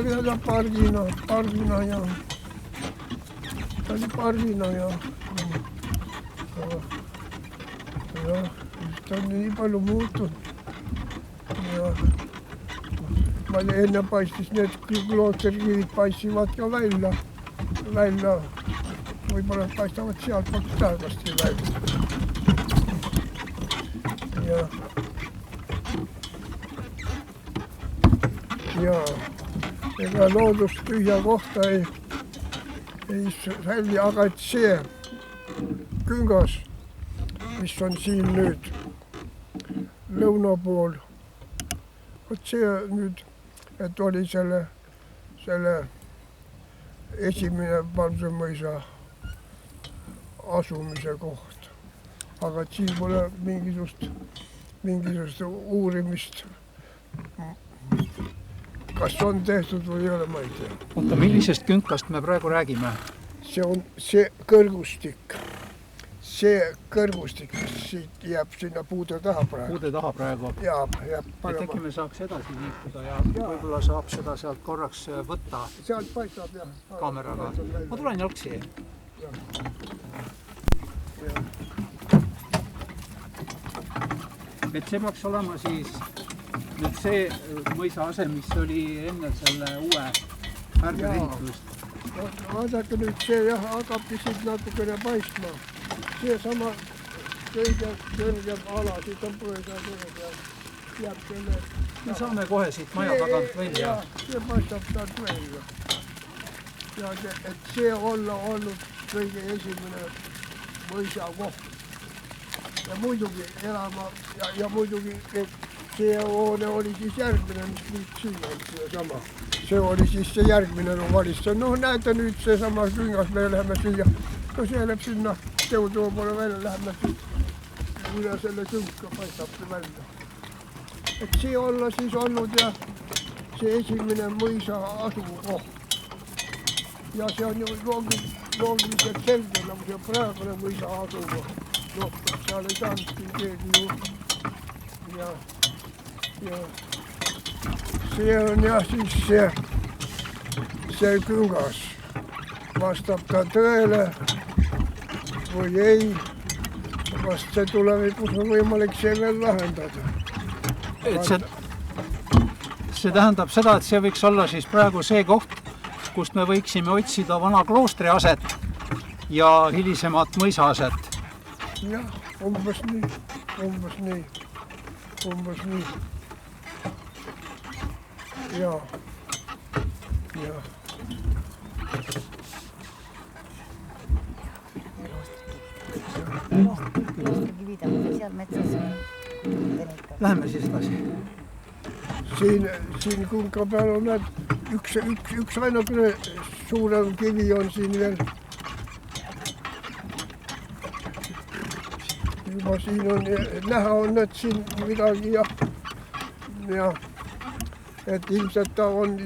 pargina ja ta oli pargina ja ta on nii palju muutunud. Ja ma enne paistis need klootserkivid paissivad ka välja. Võib-olla paistavad sealt taevasti välja. Ja ega loodust tühja kohta ei sälli, aga et see küngas, mis on siin nüüd lõuna pool, vot see nüüd, et oli selle esimene Palmsemõisa asumise koht. Aga siin pole mingisugust uurimist. Kas on tehtud või ei ole, ma ei tea. Oota, millisest künkast me praegu räägime? See on see kõrgustik. See kõrgustik, mis siit jääb sinna puude taha praegu. Puude taha praegu? Jääb parema. Et äkki me saaks edasi liikuda ja võib-olla saab seda sealt korraks võtta. Sealt paistab jah. Kaameraga. Ma tulen jalgsi. Et see peaks olema siis nüüd see mõisa ase, mis oli enne selle uue äärberehitust. Vaadake nüüd, see jah, hakkabki siit natukene paistma. See sama kõige kõrgem ala, siit on põõsa kõrgem ja jääb selle... Me saame kohe siit maja tagant välja. See paistab sealt välja. Ja et see olla olnud kõige esimene mõisa koht. Ja muidugi elama ja muidugi see hoone oli siis järgmine, mis nüüd siin on see sama. See oli siis see järgmine valisse. No näete nüüd see sama küngas, me läheme siia. No see läheb sinna teutoo poole välja, läheme siit üle selle künka paistabki välja. Et see olla siis olnud ja see esimene mõisa asukoht. Ja see on ju loogiliselt selge, nagu see praegune mõisa asukoht. No, seal ei saanudki keegi ju. Ja see on jah siis see küngas. Vastab ta tõele või ei. Vast see tulevikus on võimalik see veel lahendada. Et see tähendab seda, et see võiks olla siis praegu see koht, kust me võiksime otsida vana kloostri aset ja hilisemat mõisa aset. Jah, umbes nii. Ja. Läheme siis edasi. Siin kunka peal on üks ainukene suurem kivi on siin veel. Juba siin on näha on, et siin midagi ja et ilmselt ta on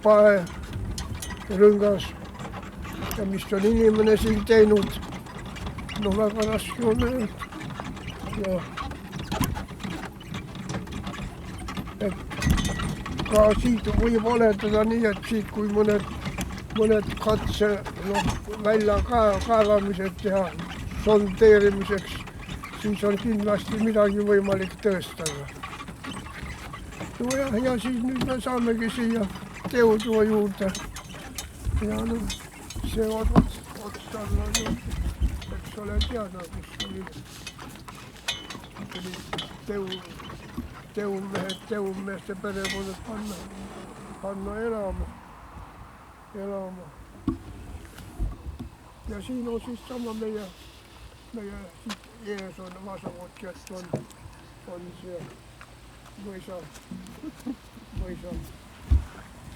pae rõngas ja mis on inimene siin teinud. No väga raske on öelda. Ja et ka siit võib oletada nii, et siit kui mõned katse välja kaevamised teha sondeerimiseks, siis on kindlasti midagi võimalik tõestada. Ja siis nüüd me saamegi siia teotuo juurde. Ja see otstarna ju, eks ole teada, kus oli teunmeeste perekonnad panna elama. Ja siin on siis sama meie ees on vasakotjast on see mõisa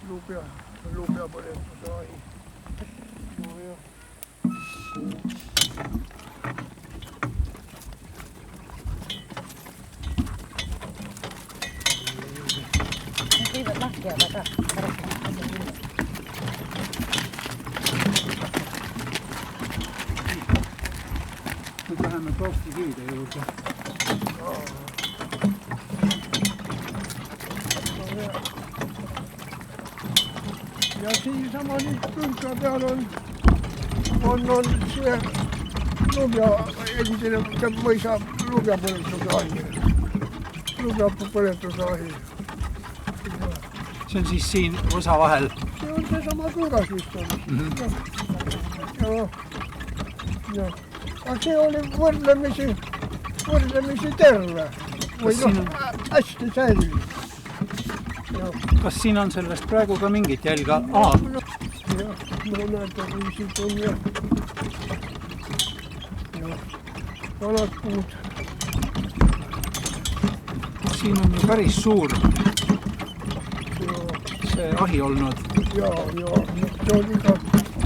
luupeapõletuse ahi. No jah. Nüüd läheme kloostri kivide juurde. Ja siinsama nüüd külka peal on see lubja, endine mõisa lubjapõletusahi. Lubjapõletusahi. See on siis siin osa vahel. See on seesama külgas vist on. Ja. Aga see oli võrdlemisi terve. Või hästi säilinud. Kas siin on sellest praegu ka mingit jälga? Jah, no näete, kui siit on ja vanad puud. Siin on ju päris suur see ahi olnud. Ja, see oli ka,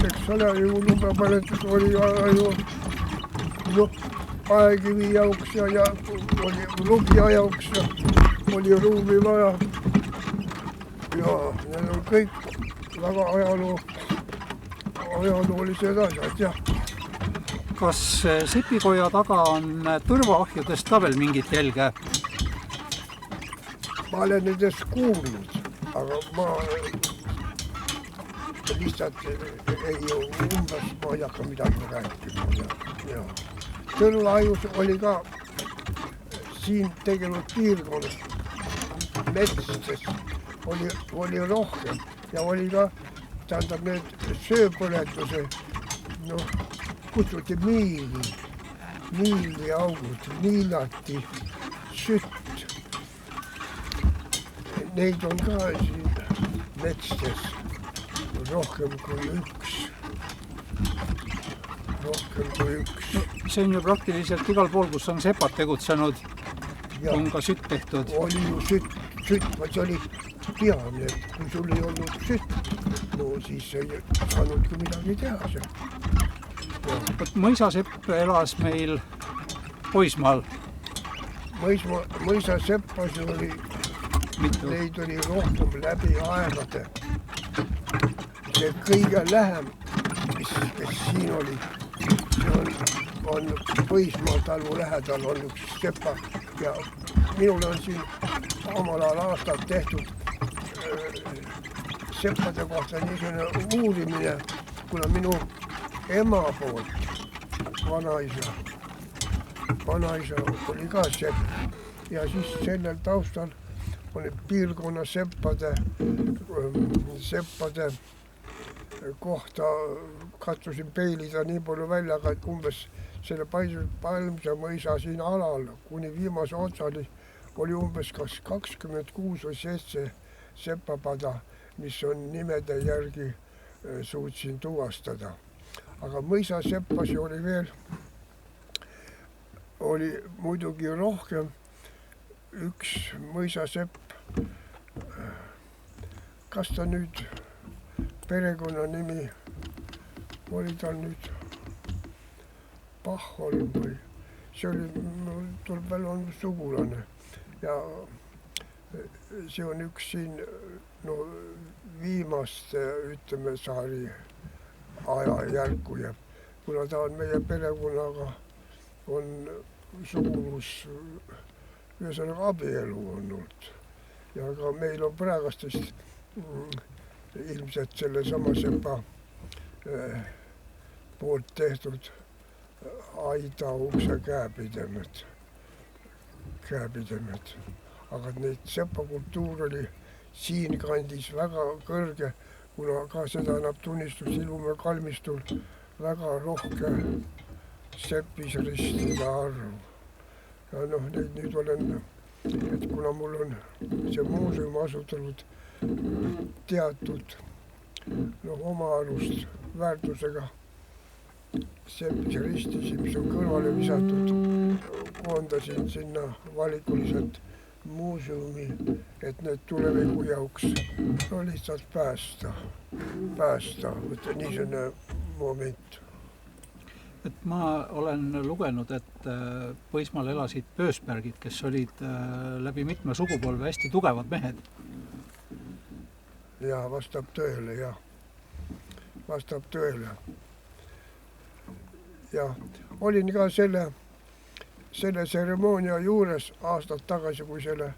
eks ole, ju lubjapõletus oli ju aekivi jauks ja oli lubja jauks ja oli ruumi vaja. Ja need on kõik väga ajaloolised asjad, jah. Kas Sepikoja taga on tõrvaahjudest ka veel mingit jälge? Ma olen nendest kuulnud, aga ma lihtsalt ei umbes, ma ei hakka midagi rääkima. Tõrvaahjus oli ka siin tegelikult piirkonnas metsades. Oli rohkem ja oli ka, tähendab need sööpõletuse, kutsuti miili augud, miilati, sütt. Neid on ka siin metsades rohkem kui üks. See on ju praktiliselt igal pool, kus on sepad tegutsenud, on ka sütt tehtud. Oli ju sütt, vaid see oli peamine, kui sul ei olnud sütt, no siis ei saanudki midagi teha seal. Mõisasepp elas meil Poismaal. Mõisaseppas oli, neid oli rohkem läbi aegade. See kõige lähem, mis siin oli, see on Poismaa talu lähedal on üks sepa ja minul on siin omal ajal aastad tehtud seppade kohta niisugune uurimine, kuna minu ema poolt vanaisa oli ka sepp ja siis sellel taustal oli piirkonna seppade kohta katsusin peilida nii palju välja, aga umbes selle Palmse mõisa siin alal kuni viimase otsani oli umbes kas 26 või 7 sepapada, mis on nimede järgi suutsin tuvastada. Aga mõisasepasi oli veel, oli muidugi rohkem üks mõisasepp. Kas ta nüüd perekonna nimi oli tal nüüd Pahholm või see oli, tuleb veel on sugulane ja see on üks siin viimaste, ütleme, saari ajajärku ja kuna ta on meie perekonnaga, on sugulus, ühesõnaga abielu olnud ja ka meil on praegastest ilmselt selle sama sepa poolt tehtud aida ukse käepidemed. Aga neid sepakultuur oli siin kandis väga kõrge, kuna ka seda annab tunnistus Ilumäe kalmistul väga rohke seppisristide arv. Ja neid nüüd olen, et kuna mul on see muuseum asutatud teatud oma arust väärtusega seppisristisi, mis on kõrvale visatud, koondasin sinna valikuliselt muuseumi, et need tuleviku jauks lihtsalt päästa, võtta niisugune moment. Et ma olen lugenud, et Põismaal elasid Pöösbergid, kes olid läbi mitme sugupolve hästi tugevad mehed. ja vastab tõele, jah. Vastab tõele. Ja olin ka selle tseremoonia juures aastad tagasi, kui selle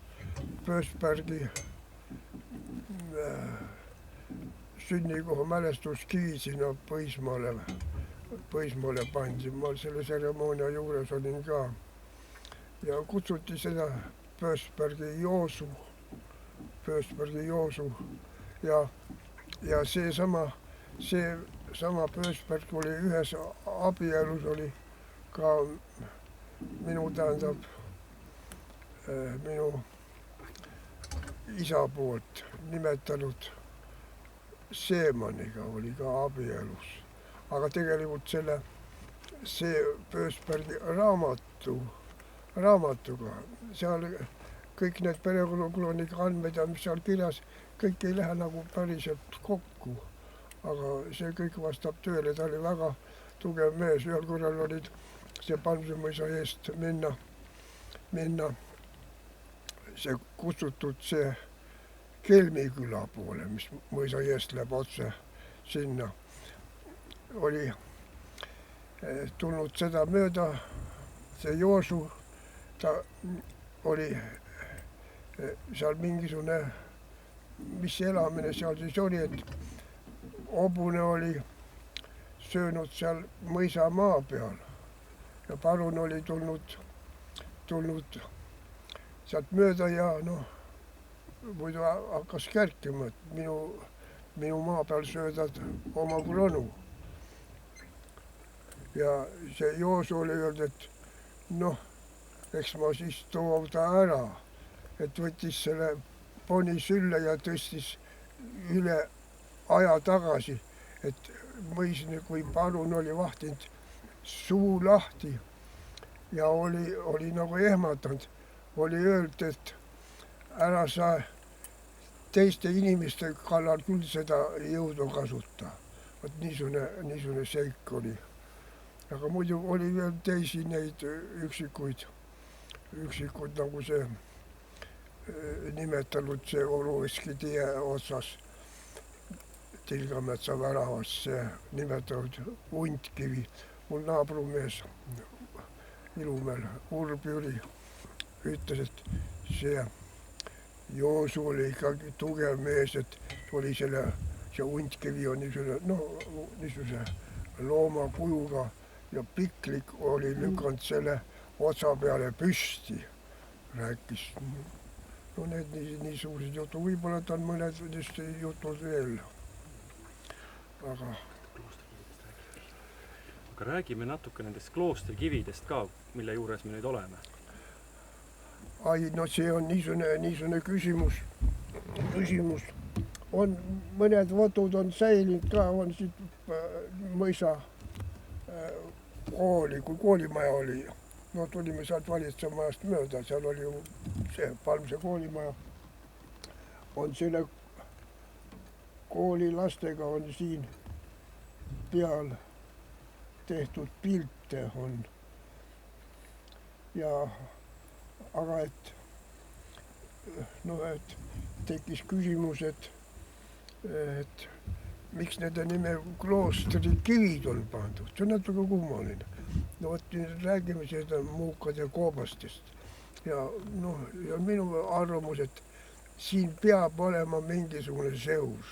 Pösbergi sünnikoha mälestuskivi sinna Põismaale pandi. Ma selle tseremoonia juures olin ka. Ja kutsuti seda Pösbergi Joosu. Ja see sama Pösberg oli ühes abielus, oli ka minu isa poolt nimetanud Seemaniga oli ka abielus. Aga tegelikult see Pösbergi raamatuga, seal kõik need perekonnakronika andmed ja mis seal kirjas, kõik ei lähe nagu päriselt kokku. Aga see kõik vastab tööle, ta oli väga tugev mees. Ühel korral olid see Palmse mõisa eest minna see kutsutud see Kelmiküla poole, mis mõisa eest läheb otse sinna. Oli tulnud seda mööda, see Joosu, ta oli seal mingisugune, mis elamine seal siis oli, et hobune oli söönud seal mõisa maa peal ja parun oli tulnud sealt mööda ja muidu hakkas kärkima, et minu maa peal söödad oma kronu. Ja see Joosu oli öelnud, et eks ma siis too ta ära, et võttis selle poni sülle ja tõstis üle aja tagasi, et mõis, kui parun oli vahtinud suu lahti ja oli nagu ehmatanud, oli öelnud, et ära sa teiste inimeste kallal küll seda jõudu kasuta. Vot niisugune seik oli. Aga muidu oli veel teisi neid üksikuid nagu see nimetanud see Oluveski tie otsas Tilgametsa väravas, see nimetanud Untkivi. Mul naabrumees Ilumäel, Urb Jüri, ütles, et see Joosu oli ikkagi tugev mees, et oli see Untkivi on niisuguse loomakujuga ja piklik oli lükanud selle otsa peale püsti, rääkis. Need niisugused jutu, võib-olla ta on mõned jutud veel. Aga räägime natuke nendest kloostrikividest ka, mille juures me nüüd oleme. See on niisugune küsimus. On mõned votud on säilinud ka, on siit mõisa kooli, kui koolimaja oli. Tulime sealt valitsemajast mööda, seal oli ju see Palmse koolimaja. On selle kooli lastega on siin peal tehtud pilte on. Aga et tekkis küsimus, et miks nende nime kloostri kivid on pandud, see on natuke kummaline. Nüüd räägime seda muukad ja koobastest. Ja minu arvamus, et siin peab olema mingisugune seos.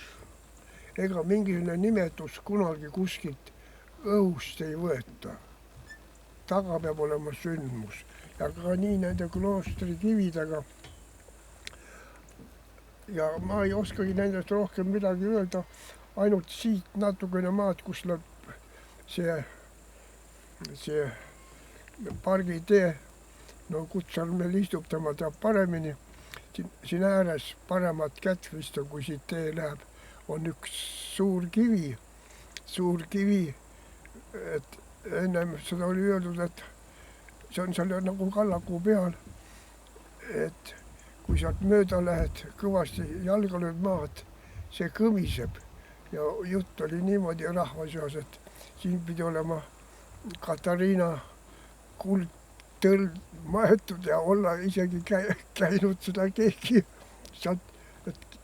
Ega mingisugune nimetus kunagi kuskilt õhust ei võeta. Taga peab olema sündmus. Ja ka nii nende kloostri kividega. Ja ma ei oskagi nendest rohkem midagi öelda. Ainult siit natukene maad, kus läheb see pargitee, Kutsarmel istub, tema teab paremini. Siin ääres paremat kätt vist on, kui siit tee läheb, on üks suur kivi, et ennem seda oli öeldud, et see on seal nagu kallaku peal, et kui sealt mööda lähed, kõvasti jalga lööd maad, see kõmiseb. Ja jutt oli niimoodi rahva seas, et siin pidi olema Katariina kuldtõld maetud ja olla isegi käinud seda keegi sealt, et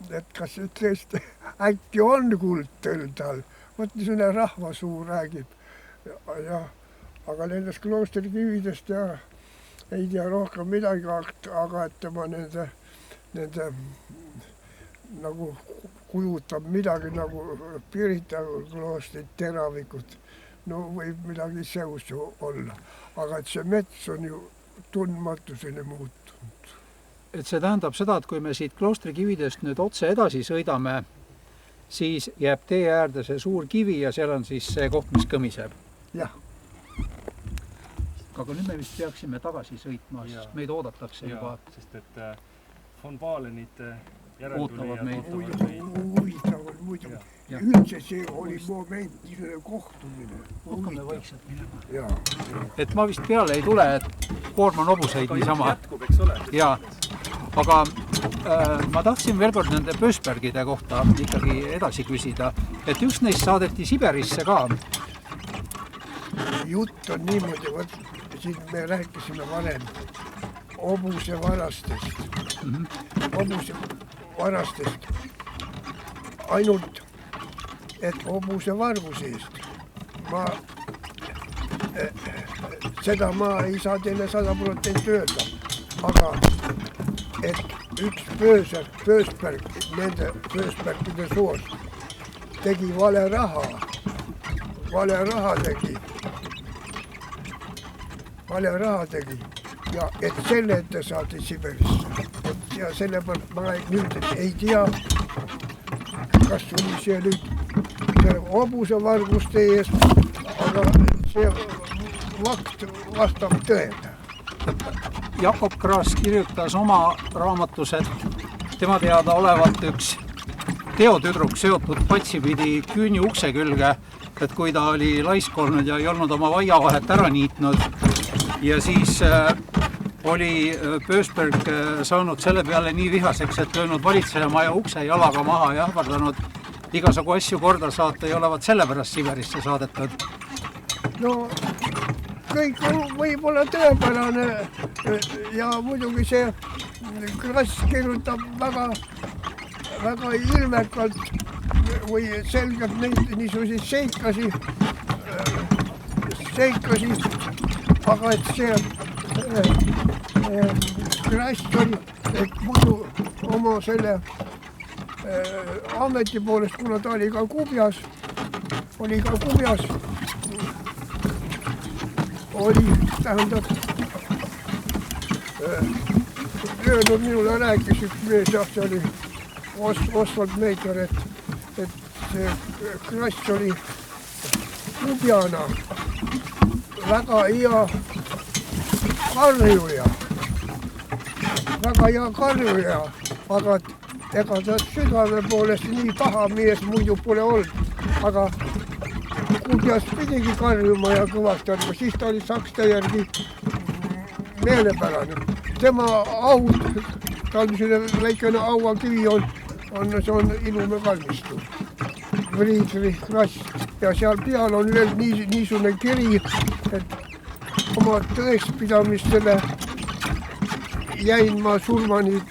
et kas tõesti äkki on kuldtõll tal. Vot niisugune rahvasuu räägib. Ja, aga nendest kloostrikividest ja ei tea rohkem midagi, aga et tema nende nagu kujutab midagi nagu Pirita kloostrit, teravikut. No võib midagi seus ju olla. Aga et see mets on ju tundmatuseni muutunud. Et see tähendab seda, et kui me siit kloostrikividest nüüd otse edasi sõidame, siis jääb tee äärde see suur kivi ja seal on siis see koht, mis kõmiseb. Jah. Aga nüüd me vist peaksime tagasi sõitma, sest meid oodatakse juba. Sest et von Baalenid ootavad meid. Huvitavad muidu. Üldse see oli moment, niisugune kohtumine. Hakkame vaikselt minema. Jaa. Et ma vist peale ei tule, et koorman hobuseid niisama. Jätkub, eks ole. Jaa. Aga ma tahtsin veel kord nende Bösbergide kohta ikkagi edasi küsida, et üks neist saadeti Siberisse ka. Jutt on niimoodi, võt, siin me rääkisime varem hobuse varastest. Hobuse varastest ainult, et hobuse varguse eest. Seda ma ei saa teile 100% öelda, aga et üks Bösberg, nende Bösbergide soos tegi vale raha tegi ja et selle ette saadi Siberisse. Ja selle ma nüüd ei tea, kas oli see nüüd hobuse varguste eest, aga see vakt vastab tõele. Jakob Kraas kirjutas oma raamatus, et tema teada olevat üks teotüdruk seotud patsipidi küüni ukse külge, et kui ta oli laisk olnud ja ei olnud oma vaiavahet ära niitnud ja siis oli Bösberg saanud selle peale nii vihaseks, et löönud valitsejamaja ukse jalaga maha ja ähvardanud igasugu asju korda saata ja olevat sellepärast Siberisse saadetud. No kõik võib olla tõepärane ja muidugi see Krass kirjutab väga ilmekalt või selgelt neid niisuguseid seikasi, aga et see Krass oli, et muidu oma selle ameti poolest, kuna ta oli ka Kubjas, tähendab, öelnud minule rääkis üks mees, see oli Oswald Meiker, et see Krass oli Kubjana väga hea karjuja, aga ega ta südame poolest nii paha mees muidu pole olnud, aga Kubjas pidigi karjuma ja kõvasti arva, siis ta oli sakste järgi meelepärane. Tema aud, tal selline väikene auakivi on, see on ilume kalmistu. Friedrich Krass ja seal peal on veel niisugune kiri, et oma tõekspidamistele jäin ma surmani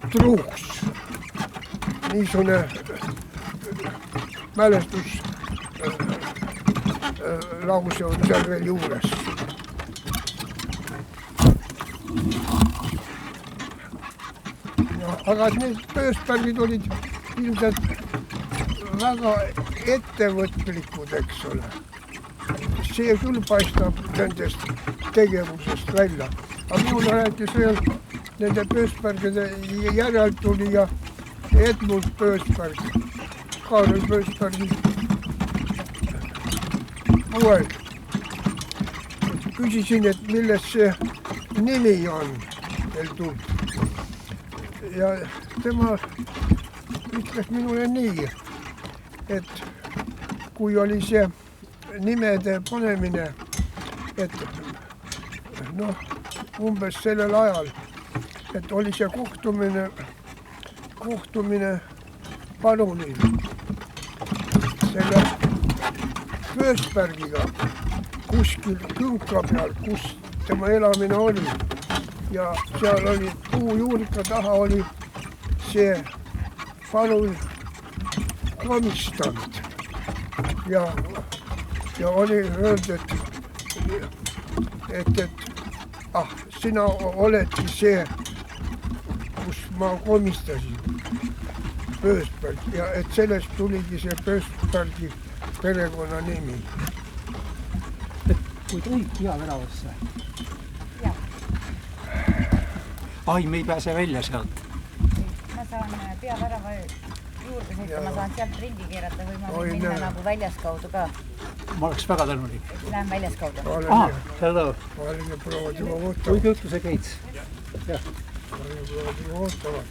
truuks. Niisugune mälestus lause on seal veel juures. Aga need Bösbergid olid ilmselt väga ettevõtlikud, eks ole. See küll paistab nendest tegevusest välja. Aga minule rääkis veel nende Bösbergide järeltulija Edmund Bösberg, Karel Bösbergi poeg. Küsisin, et milles see nimi on veel tulnud. Ja tema ütles minule nii, et kui oli see nimede panemine, et umbes sellel ajal, et oli see kohtumine parunil selle Bösbergiga kuskil künka peal, kus tema elamine oli. Ja seal oli puujuurika taha oli see palun komistanud ja oli öeldud, et sina oledki see, kus ma komistasin Pöösberg ja et sellest tuligi see Pöösbergi perekonna nimi. Kui tohib peaveravasse? Jah. Ai, me ei pääse välja sealt. Ma saan peavärava juurde sõita, ma saan sealt ringi keerata või ma võin minna nagu väljaskaudu ka. Ma oleks väga tänulik. Lähen väljaskaudu. Hello. Olge proovad juba Kui ootavad. juttu see Keits? Olge proovad juba ootavad.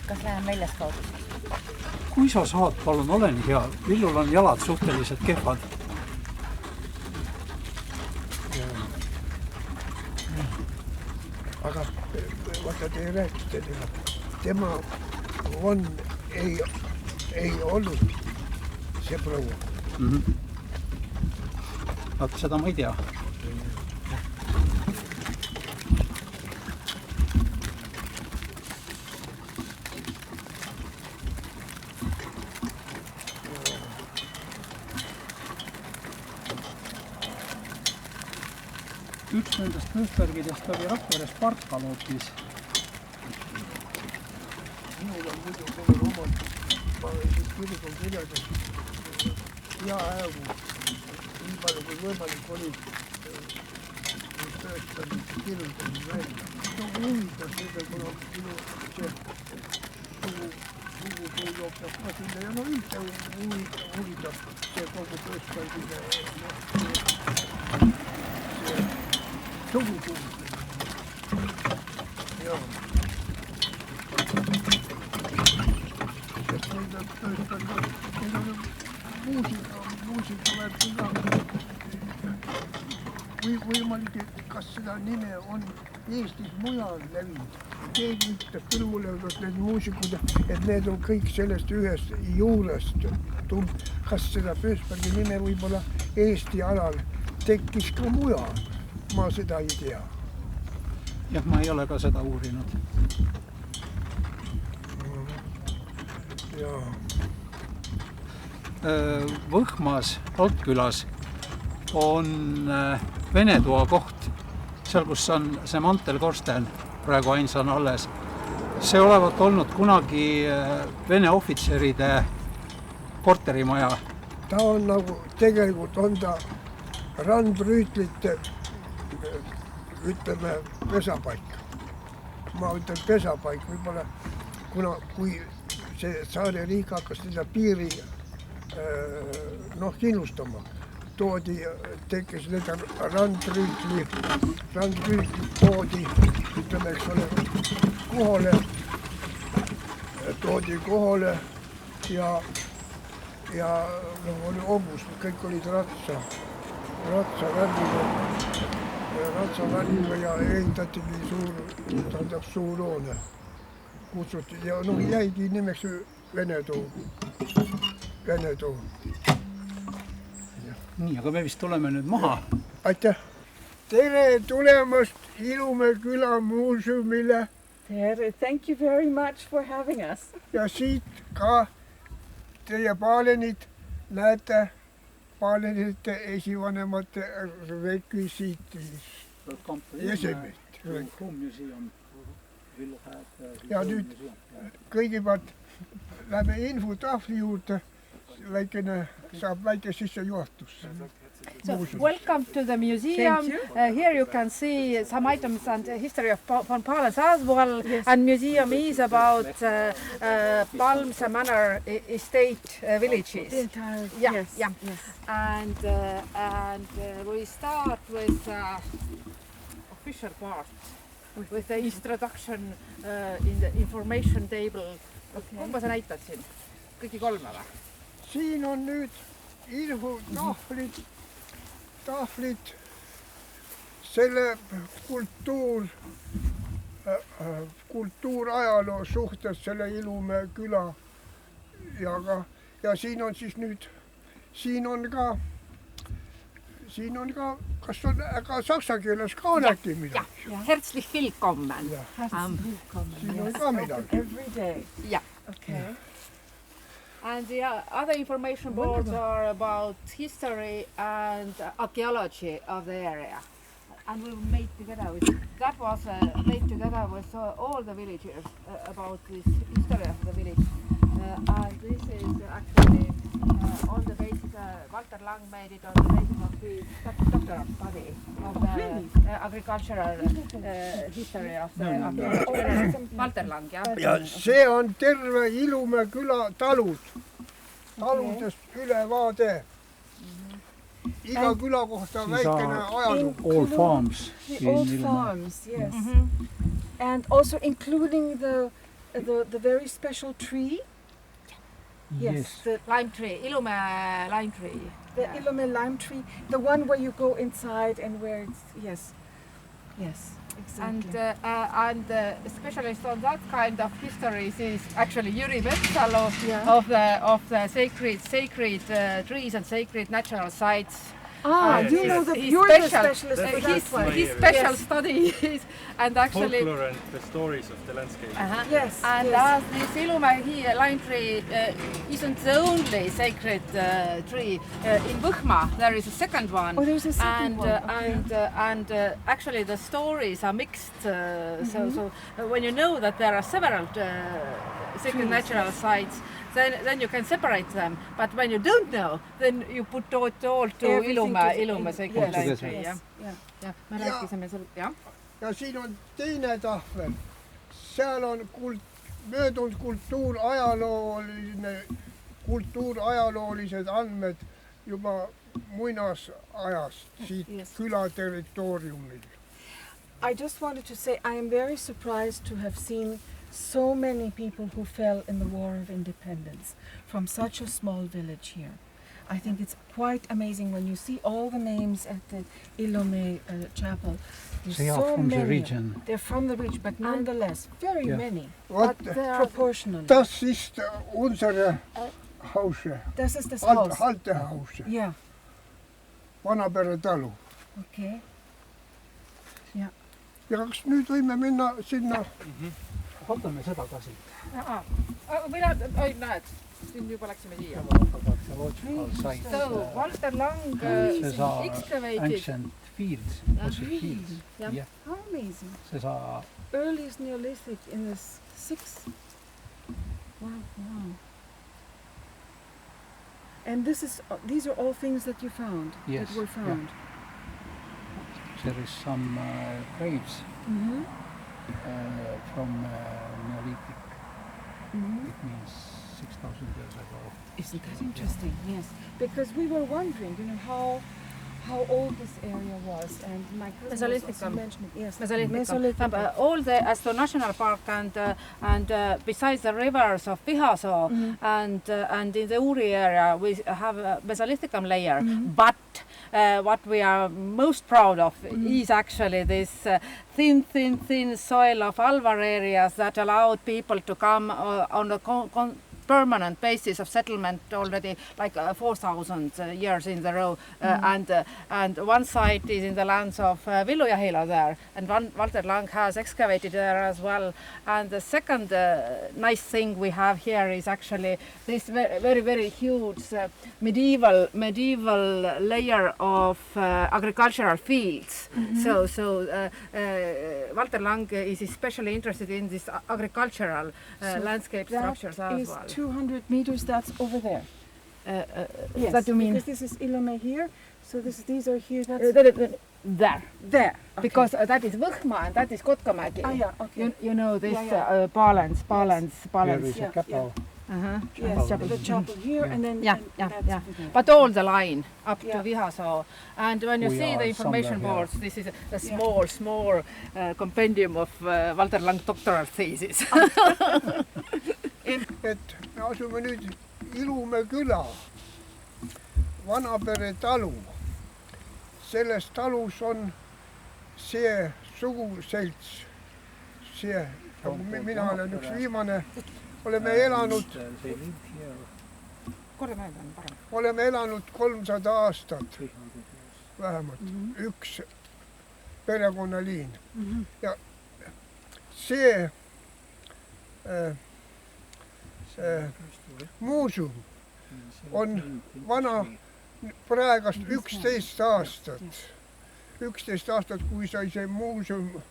Kas lähen väljaskaudu? Kui sa saad, palun, ole nii hea. Villul on jalad suhteliselt kehvad. Aga vaata, te rääkisite tema ei olnud see proua. Vaata, seda ma ei tea. Üks nendest Pöösbergidest oli Rakveres Parkal hoopis. Minul on muidu pole omad, ma siis kirjutan kirjades hea häägu, nii palju kui võimalik oli Pöösbergi kirjutasin välja. Huvitas seda, kuna minu see sugupuu jooksab ka sinna ja üldse huvitab see kogu Pöösbergi sugupuu. Jaa. Sest neid on Pöösbergi, neid on muusika värki ka. Võimalik, kas seda nime on Eestis mujal levinud. Keegi ütleb küll mulle, et need muusikud, et need on kõik sellest ühest juurest. Kas seda Pöösbergi nime võib-olla Eesti alal tekkis ka mujal? Ma seda ei tea. Jah, ma ei ole ka seda uurinud. Jaa. Võhmas, Altkülas on Venetoa koht, seal kus on see mantelkorsten, praegu ainsana alles. See olevat olnud kunagi Vene ohvitseride korterimaja. Ta on nagu, tegelikult on ta randrüütlite, ütleme, pesapaik. Ma ütlen pesapaik, võib-olla, kui see saare riik hakkas teda piiri kindlustama, tekkis need randrüütlid toodi, ütleme, eks ole, kohale ja oli obus, kõik olid ratsavärgiga ja ehitatigi suur hoone. Kutsuti ja jäigi nimeks Venetoo. Nii, aga me vist tuleme nüüd maha. Aitäh! Tere tulemast Ilumäe küla muuseumile. Tere, thank you very much for having us. Ja siit ka teie paalenid näete paalenite esivanemate rekvisiitis esemeid. Ja nüüd kõigepealt lähme infotahvli juurde, saab väike sissejuhatus. So, welcome to the museum. Here you can see some items and history of von Pahlen's as well. Yes. And museum is about Palmse Manor estate villages. The entire, Yeah, yes, yeah. yes. And we start with official part, with the introduction in the information table. Okay. Kumba sa näitad siin? Kõiki kolme või? Siin on nüüd tahvlid, selle kultuurajaloo suhtes selle Ilumäe küla ja siin on siis nüüd, siin on ka, kas on ka saksa keeles ka äkki midagi? Herzlich willkommen. Siin on ka midagi. Every day. Yeah. Okay. And the other information boards are about history and archaeology of the area. And we made together with, that was made together with all the villagers about this history of the village. And this is actually on the basis, Walter Lang made it on the basis of his doctoral study of the agricultural history of the Walter Lang, yeah. ja see on terve Ilumäe küla talud, taludest ülevaade. Iga küla kohta väikene ajalugu. All farms. The old farms, yes. And also including the very special tree. Yes, the lime tree, Ilumäe lime tree. The Ilumäe lime tree, the one where you go inside and where it's, yes, exactly. And the specialist on that kind of histories is actually Jüri Metsalu of the sacred trees and sacred natural sites. You know that you're the specialist for that one. His special study is, and actually folklore and the stories of the landscape. Yes, and as this Ilumäe lime tree isn't the only sacred tree. In Võhma there is a second one. Oh, there's a second one. And actually the stories are mixed. So when you know that there are several sacred natural sites, then you can separate them. But when you don't know, then you put it all to Ilumäe sacred lime tree. Ja, me rääkisime seal, jah. Ja siin on teine tahvel. Seal on möödunud kultuurajaloolised andmed juba muinasajast siit küla territooriumil. I just wanted to say I am very surprised to have seen so many people who fell in the War of Independence from such a small village here. I think it's quite amazing when you see all the names at the Ilumäe chapel. They are from the region. They're from the region, but nonetheless, very many. Wat, Proportionally. das ist unsere Hause. Das ist das Haus. Haltehause. Ja. Vanapere talu. Okay. Ja. Ja kas nüüd võime minna sinna? Vaatame seda ka siit. Või näed, siin juba läksime siia. So, Walter Lang excavated ancient fields. Yeah. How amazing. See earliest Neolithic in the 6th. Wow. And these are all things that you found, that were found. There is some graves from Neolithic. It means 6,000 years ago. Isn't that interesting? Yes. Because we were wondering, how old this area was, and my cousin was also mentioning. Yes. Mesolithic. All as the national park and besides the rivers of Pihasoo and in the Uri area we have a Mesolithicum layer, but what we are most proud of is actually this thin soil of Alvar areas that allowed people to come on a permanent basis of settlement already like 4,000 years in the row. And one site is in the lands of Viljahila there, and Walter Lang has excavated there as well. And the second nice thing we have here is actually this very huge medieval layer of agricultural fields. So Walter Lang is especially interested in this agricultural landscape structures as well. 200 meters, that's over there. Yes, that you mean? Because this is Ilumäe here, so these are here. There. Okay. Because that is Võhma and that is Kotkamägi. Okay. You know this balance. There is a chapel. Yes, the chapel here and then yeah. But all the line up to Pihasoo. And when you see the information boards, this is a small compendium of Walter Lang doctoral thesis. Et me asume nüüd Ilumäe küla, Vanapere talu. Selles talus on see suguselts, mina olen üks viimane, oleme elanud 300 aastat, vähemalt üks perekonnaliin. Ja see muuseum on vana praegast 11 aastat. 11 aastat, kui sai see muuseum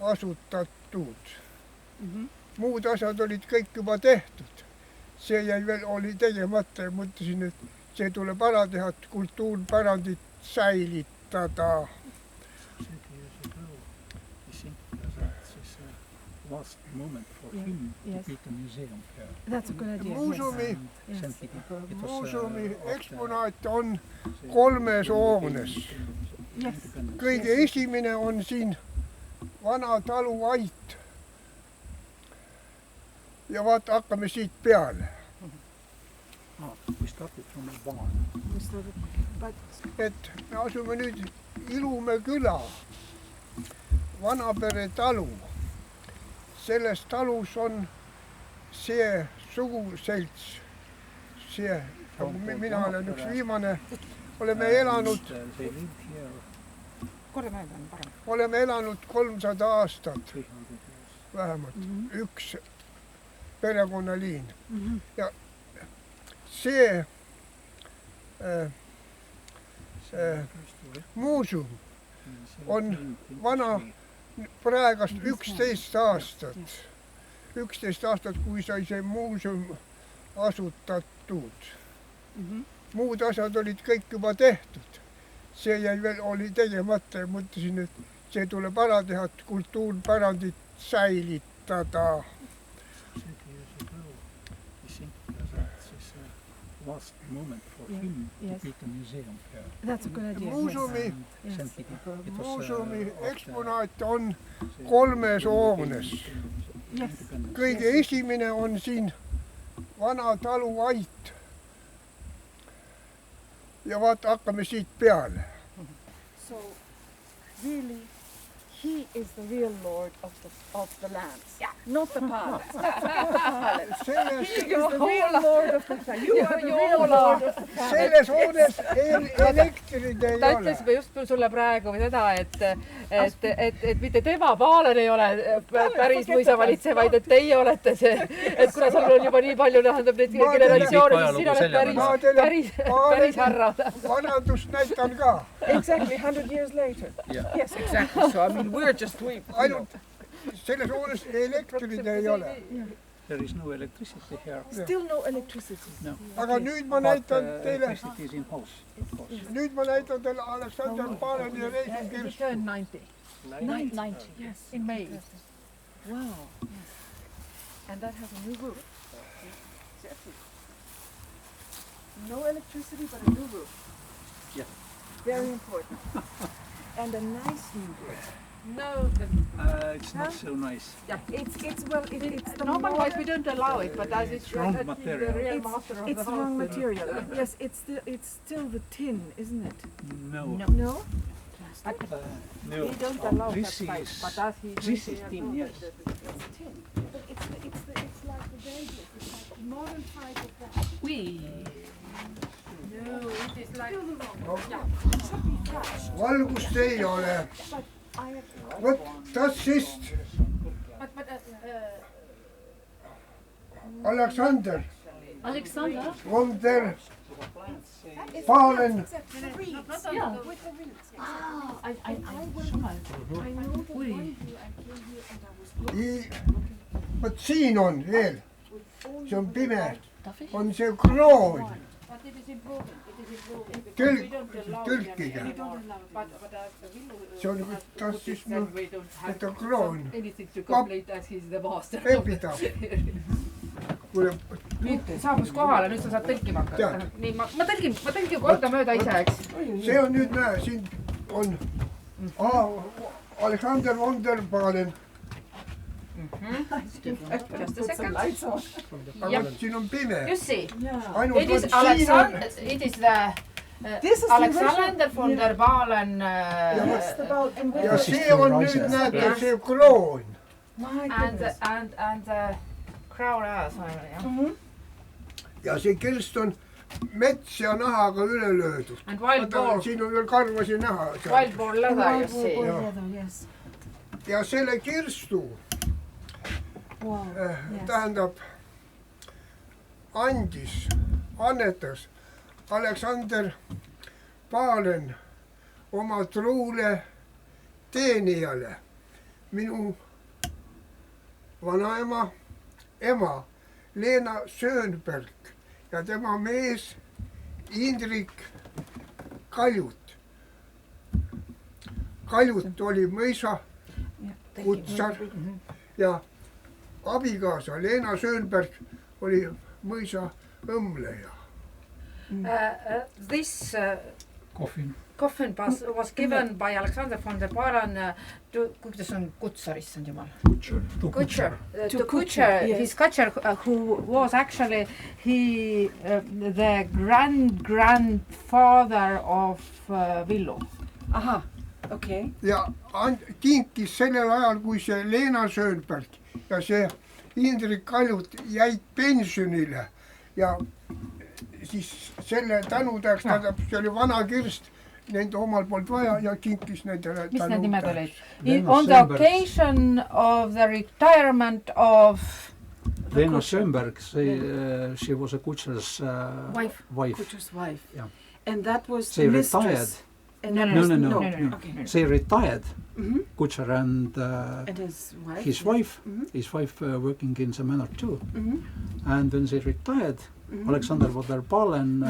asutatud. Muud asjad olid kõik juba tehtud. See jäi veel, oli tegemata ja mõtlesin, et see tuleb ära teha, et kultuurpärandit säilitada. Last moment for him to build a museum here. That's a good idea. Muuseumi eksponaat on 3 hoones. Kõige esimene on siin vana taluait. Ja vaata, hakkame siit peale. We started from the barn. Et me asume nüüd Ilumäe küla, Vanapere talu. Selles talus on see suguselts, see, mina olen üks viimane, oleme elanud 300 aastat, vähemalt üks perekonnaliin. Ja see muuseum on vana praegast 11 aastat. 11 aastat, kui sai see muuseum asutatud. Muud asjad olid kõik juba tehtud. See jäi veel, oli tegemata ja mõtlesin, et see tuleb ära teha, et kultuurpärandit säilitada. Last moment for him to build a museum here. That's a good idea. Muuseumi eksponaat on 3 hoones. Kõige esimene on siin vana taluait. Ja vaata, hakkame siit peale. So, really, he is the real lord of the lands, not the palace. He is the real lord of the palace. You are the real lord of the palace. Selles hoones elektrid ei Ta ole. ütles just sulle praegu seda, et mitte tema Paalen ei ole päris mõisavalitseja, vaid et teie olete see, et kuna sul on juba nii palju neid generatsioone, siis sina oled päris härra. Vanandust näitan ka. Exactly, 100 years later. Yes, exactly. So, I mean, we're just... Ainult selles hoones elektrid ei ole. There is no electricity here. Still no electricity. No. Aga nüüd ma näitan teile, Electricity is in house, of course. nüüd ma näitan teile Aleksander Paleni ja Reisi kirstu. Turned 90. 90, yes. In May. Wow. Yes. And that has a new roof. No electricity, but a new roof. Yeah. Very important. And a nice new roof. No, It's not so nice. It's the normally we don't allow it, but as it's Wrong the material. real master of the it's house. wrong material. Yes, it's still the tin, isn't it? No. No? No. We don't allow This that type, is- but as he this is tin, yes. It's tin. But it's like the velvet. It's like the modern type of that. Oui. No, it is like... Valgust ei ole. Vot, das ist Alexander Alexander? von der Palen. Ja. Schon mal. Ui. Vot siin on veel, see on pime, Darf ich? on see kroon. But it is improving. It is improving. Tõlk- We don't allow tõlkiga. See on, tas siis noh, et on kroon. Anything to Kap- complete as he's the master. Epida. Kuule, Nüüd saabus kohale, nüüd sa saad tõlkima hakata. Tead. Nii, ma tõlgin kordamööda ise, eks? see on nüüd näe, siin on Alexander von der Palen. Just a second. Aga siin on pime. You see, Ainult it is vot siin on. it is the This is Alexander von der Balen Ja see on nüüd näete see kroon. and the crown as well, Ja see kirst on mets ja nahaga üle löödud. and wild boar, Siin on veel karvasi näha. wild boar leather, you see. Yes. Ja selle kirstu tähendab annetas Aleksander Pahlen oma truule teenijale, minu vanaema ema Leena Schönberg ja tema mees Indrik Kaljut. Kaljut oli mõisa kutsar ja abikaasa Leena Schönberg oli mõisa õmbleja. This Coffin was given by Alexander von der Pahlen to, kuidas on kutsar, issand jumal? Kutcher. To Kutcher, yes. his Kutcher, who was actually the grandfather of Villu. Aha, okei. Ja kinkis sellel ajal, kui see Leena Schönberg ja see Indrik Kaljut jäid pensionile ja siis selle tänudeks, see oli vana kirst, nende omal poolt vaja ja kinkis nendele Mis need nimed olid? Leena On the Schönberg. occasion of the retirement of Leena Schönberg, she was a Kutcher's Wife. wife. Kutcher's wife. Yeah. And that was They the retired. mistress. And that No, was no, no. Okay. They retired, Mhm. Kutcher and And his wife. his yes. wife. Mhm. His wife working in the manor too. Mhm. And when they retired, Mhm. Alexander von der Pahlen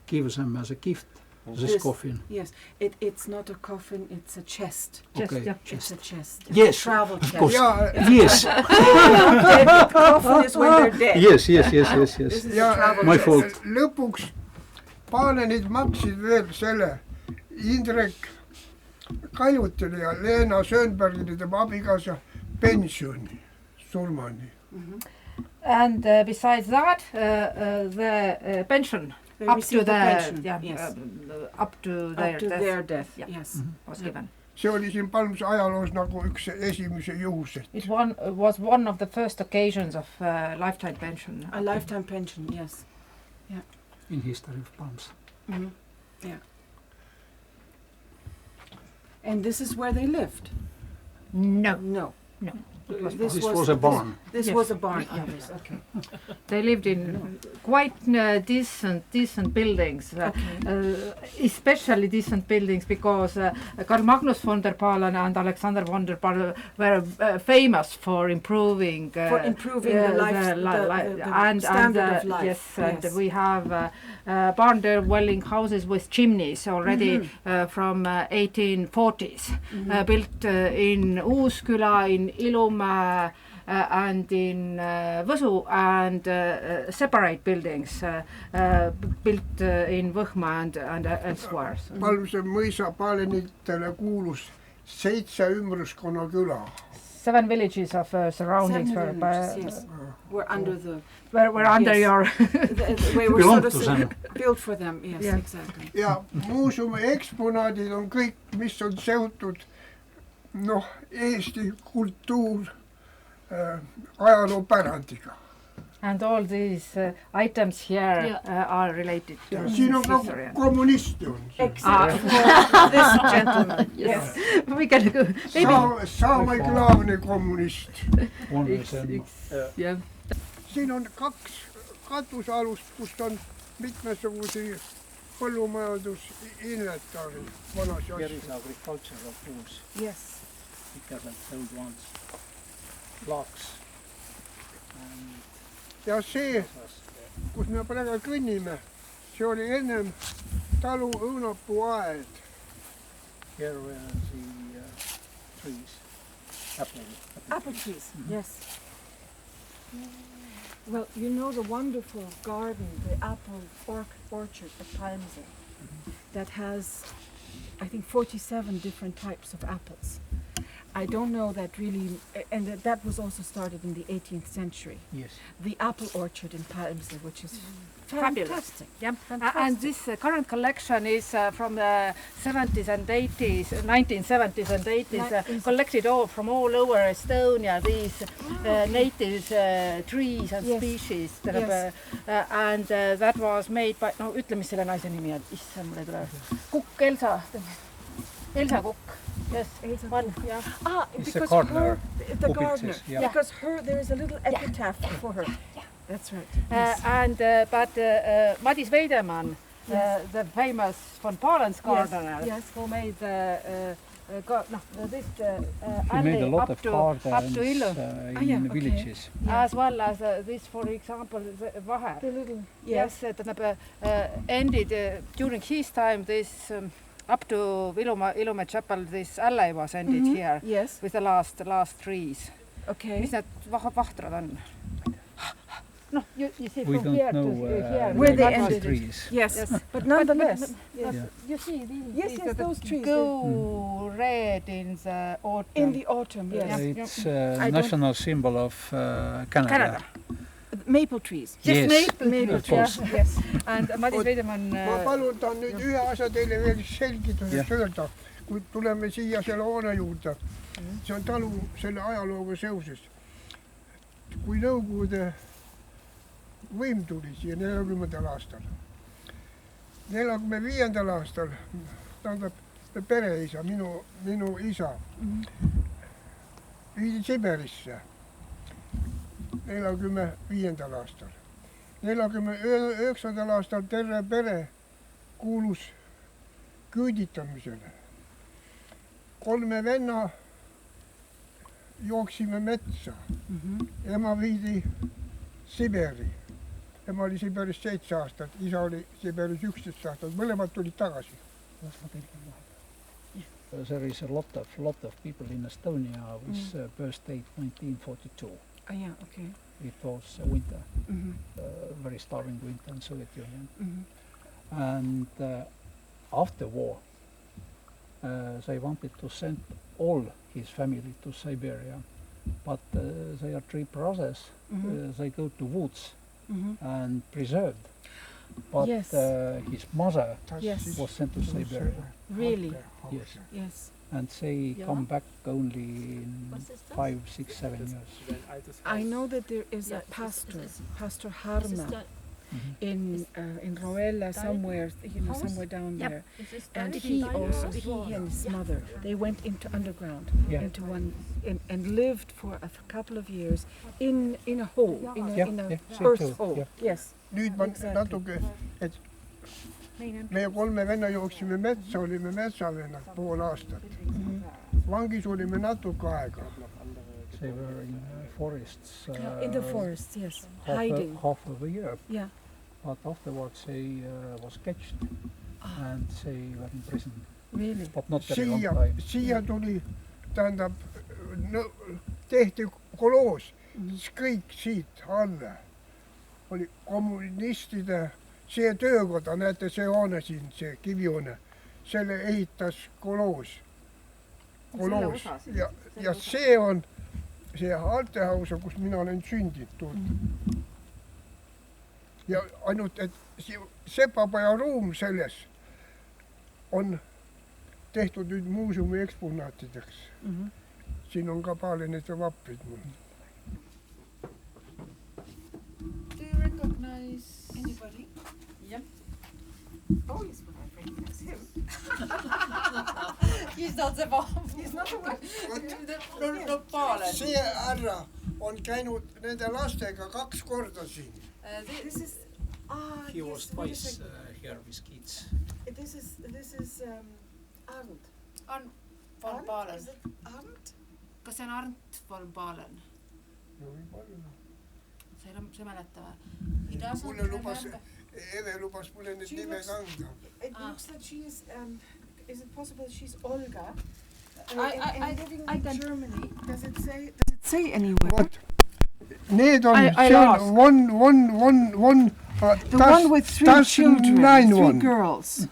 gives them as a gift this This- coffin. Yes, it's not a coffin, it's a chest. Chest, Okay, yeah. It's chest. a chest. Yes, It's a travel chest. course. ja, Yes, The coffin is when they're dead. yes. This is ja a travel My chest. fault. lõpuks Pahlenid maksid veel selle Indrek Kaljutile ja Leena Schönbergile tema abikaasa pensioni surmani. and besides that the pension They up to received the a pension, yeah, yes. Up to their Up to death their death, Yeah. yes. was given. See oli siin Palmse ajaloos nagu üks esimese juhuseid. It was one of the first occasions of lifetime pension. A lifetime pension, yes. In history of Palms. Mhm. Yeah. And this is where they lived? No, No. no. It was This was a barn. This Yes. was a barn, Yeah. yes, okay. They lived in quite decent buildings, Okay. especially decent buildings because Karl Magnus von der Pahlen and Alexander von der Pahlen were famous for improving For improving the life, the standard of life. Yes, and we have barn dwelling houses with chimneys already from 1840s, built in Uusküla, in Ilumäe, and in Võsu, and separate buildings built in Võhma and elsewhere. Palmse mõisa Pahlenitele kuulus 7 ümbruskonna küla. 7 villages of surroundings Seven villages, yes. Were under the, were under Yes. your we were Belong sort of to them. built for them, yes, Yeah. exactly. Ja muuseumi eksponaadid on kõik, mis on seotud Eesti ajaloopärandiga. and all these items here are related to Ja siin on ka history. kommunisti on. Except for this gentleman, yes. We can go. Maybe. Saamai Klaavni kommunist. One is Yeah. Siin on 2 katusalust, kust on mitmesugusi põllumajandusinventari vanasi asju. agricultural tools, Yes. because of old ones, blocks and Ja see, kus me praegu kõnnime, see oli ennem talu õunapuu aed. here were the trees, Apple trees, yes. Well, you know the wonderful garden, the apple orchard at Palmse, that has, I think, 47 different types of apples. I don't know that really, and that was also started in the 18th century. Yes. The apple orchard in Palmse, which is Fabulous. fantastic. Yeah, Fantastic. and this current collection is from the 70s and 80s, 1970s and 80s, collected all from all over Estonia. These native trees and Yes. species, Yes. and that was made by. No, ütle, mis selle naise nimi on. Issand, mul ei tule. Kukk, Elsa Kukk. Yes, Elsa one. Yeah. Ah, It's because a gardener. her, the Kupitsis, gardener, yeah. because her, there is a little epitaph for her. That's right. But Madis Veidemann, the famous von Palen's gardener, who made this He made a alley lot up of to gardens Illu. in villages. As well as this, for example, the Vahe. The little, Yes, ended during his time. This up to Ilumäe Chapel. This alley was ended here Yes. with the last trees. Okay. Mis need vahtrad on? No, you see We from don't here know to here. Where they that ended was- it. trees. Yes. But nonetheless. Yes, Yeah. you see these. Yes, these yes, that those trees. go red in the autumn. In the autumn, yes. It's I don't- national symbol of Canada. Canada. Maple trees. Yes, maple of course. Yes. And Madis Veidemann. ma palutan nüüd ühe asja teile veel selgituseks Jah. öelda, kui tuleme siia selle hoone juurde. See on talu selle ajalooga seoses. Kui Nõukogude võim tuli siia 40. aastal. 45. aastal, tähendab pereisa, minu isa, viidi Siberisse 45. aastal. 49. aastal terve pere kuulus küüditamisele. 3 venna jooksime metsa. Ema viidi Siberi. Ema oli Siberis 7 aastat, isa oli Siberis 11 aastat. Mõlemad tulid tagasi. There is a lot of people in Estonia with birth date 1942. Oh, yeah, okay. It was winter, very starving winter in Soviet Union. And after war, they wanted to send all his family to Siberia, but they are 3 brothers. They go to woods and preserved. But Yes. his mother Yes. was sent to Siberia, Really? yes, Yes. and they come back only in 5, 6, 7 years. I know that there is a Pastor Harma, in Roella somewhere, somewhere down there. And he and his mother, they went into underground, Yeah. into one, and lived for a couple of years in a hole, in a Yeah, earth too, hole. yeah. Yes. Nüüd ma Exactly. natuke, et meie 3 venna jooksime metsa, olime metsavennad pool aastat. Vangis olime natuke aega. They were in forests In the forest, yes, half hiding. half of a year, Yeah. but afterwards they was catched and they were in prison, Really? but not very long Siia time. tuli, tähendab, tehti koloos, siis kõik siit alla oli kommunistide, see töökoda, näete see hoone siin, see kivihoone, selle ehitas koloos. Ja see on see Altehausa, kus mina olen sündinud. Ja ainult, et Sepapaja ruum selles on tehtud nüüd muuseumi eksponaatideks. Siin on ka Palenite vaprid mul. Do you recognize anybody? Yep. Oh, yes, but I recognize him. He's not the bomb. He's not the one. No Palen. See härra on käinud nende lastega 2 korda siin. This is He yes, was twice here with kids. This is Arnd. On von Palen. Is it Arnd? Kas see on Arnt von Palen? Sa ei mäleta või? Mulle lubas, Eve lubas mulle need nimed anda. It looks like she is it possible that she's Olga? I living I in can- Germany. Does it say anywhere? Vot, need on, I see lost. on one, The one with 3 children, 3 girls.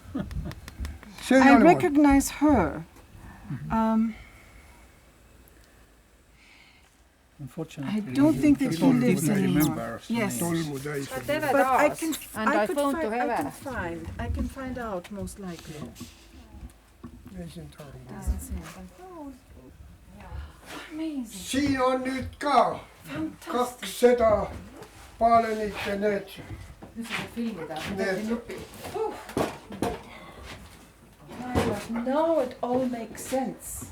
See ei I ole one. recognize her. Unfortunately, I don't think that people he lives didn't anymore. remember the Yes. names. Tolmu täis. Tere But I taas. can, And I phoned to I can find out most likely. Esin Tarmo. Doesn't say. Amazing. Siin on nüüd ka 2 seda Palenite need. Now it all makes sense.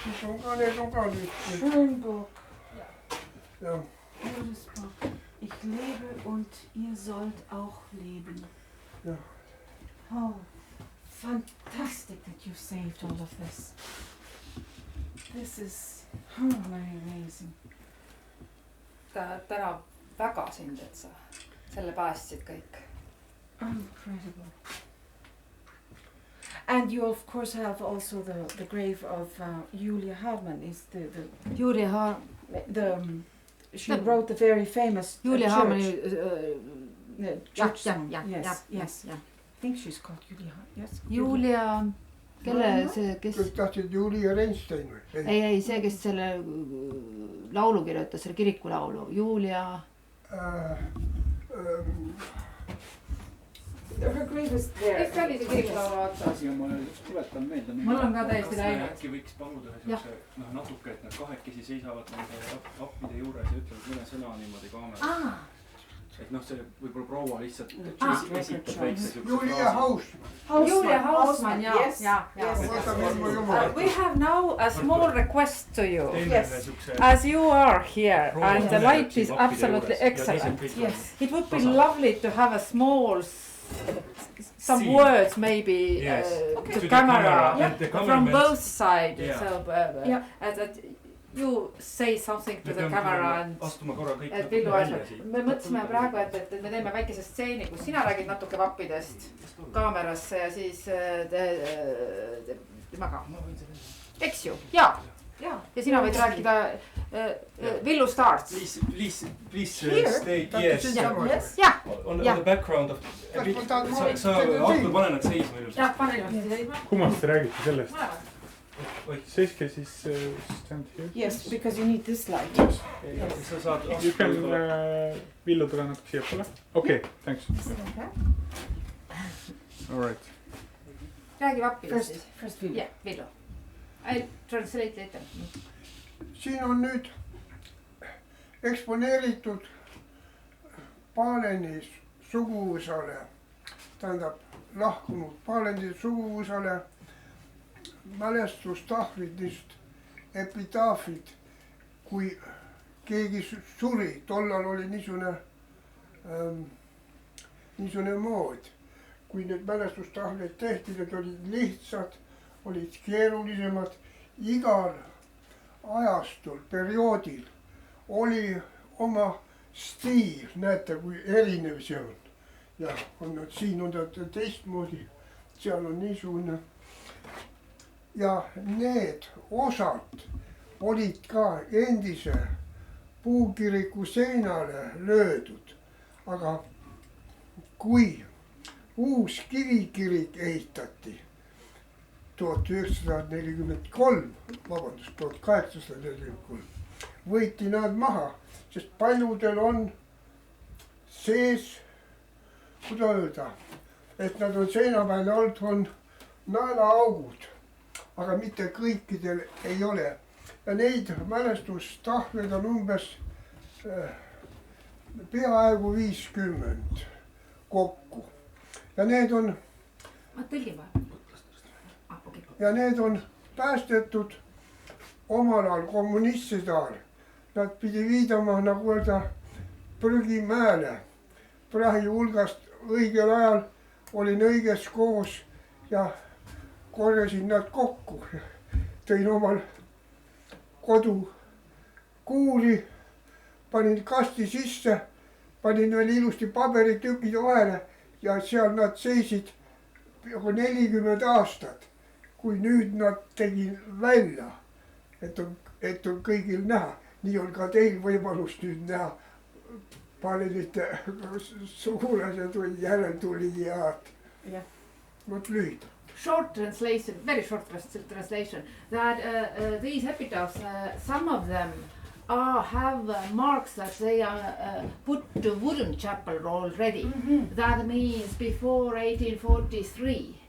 Siis on ka need on ka nüüd. Fernbook, Jah. Judasbook. Ich lebe und ihr sollt auch leben. Ja. Oh, fantastic that you saved all of this. This is very amazing. ta tänab väga sind, et sa selle päästsid kõik. Incredible. And you of course have also the grave of Julia Hartmann. Is the she wrote the very famous Julia church. Hartmanni Church jah, song. jah, Yes, jah, yes. jah. I think she's called Julia. Yes. Julia, kelle see, kes kas tahtsid Julia Renstein või? ei, see, kes selle laulu kirjutas, selle kirikulaulu, Julia. Her grave is there. kes oli see kirikulaulu otsas? ja ma tuletan meelde. mul on ka täiesti läinud. äkki võiks paluda siukse natuke, et nad kahekesi seisavad nende appide juures ja ütlevad mõne sõna niimoodi kaamera. Et see võib-olla proua lihtsalt esitab väikse siukse Julia Hausmann. Julia Hausmann, Yes. We have now a small request to you. Yes. As you are here and the light is absolutely excellent. Yes. It would be lovely to have a small, some words maybe to the camera from both sides. Yeah. So that you say something to the camera and astuma korra kõik et Villu asjad. Me mõtlesime praegu, et me teeme väikese stseeni, kus sina räägid natuke vappidest kaamerasse ja siis temaga. Eks ju? Jaa. Ja sina võid rääkida Villu starts. Please stay. Yes. Jah. On the background of sa Ahto pane nad seisma ilusti. Jah, pane ilusti seisma. Kummast te räägite sellest? Seiske siis stand here. Yes, because you need this light. Sa saad You can Villu tule natuke siiapoole. Okay, thanks. All right. Räägi vappidest siis. First Villu. Jah, Villu. I'll translate later. siin on nüüd eksponeeritud Paleni suguvõsale, tähendab lahkunud Paleni suguvõsale mälestustahvlid, epitaafid, kui keegi suri, tollal oli niisugune mood, kui need mälestustahvlid tehti, need olid lihtsad, olid keerulisemad, igal ajastul, perioodil oli oma stiil, näete, kui erinev see on. Ja siin on teistmoodi, seal on niisugune. Ja need osad olid ka endise puukiriku seinale löödud, aga kui uus kivikirik ehitati 1843, võeti nad maha, sest paljudel on sees, kuidas öelda, et nad on seina peal olnud, on naelaaugud, aga mitte kõikidel ei ole. Ja neid mälestustahvleid on umbes peaaegu 50 kokku. Ja need on ja need on päästetud omal ajal kommunistide ajal. Nad pidi viidama, nagu öelda, prügimäele. Prahi hulgast õigel ajal olin õiges koos ja korjasin nad kokku. Tõin omal kodu kuuli, panin kasti sisse, panin veel ilusti paberitükid vahele ja seal nad seisid 40 aastat. Kui nüüd nad tegin välja, et on kõigil näha. Nii on ka teil võimalus nüüd näha Palenite sugulased või järeltulijad. Vot lühidalt. Short translation, very short translation, that these epitaphs, some of them have marks that they are put to wooden chapel already. That means before 1843.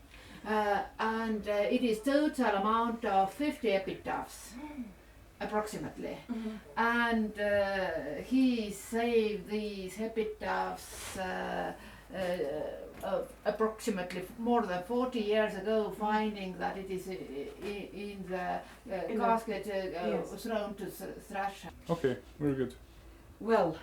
And it is total amount of 50 epitaphs, approximately. And he saved these epitaphs approximately more than 40 years ago, finding that it is in the casket thrown to thrash. Okay, very good. Well,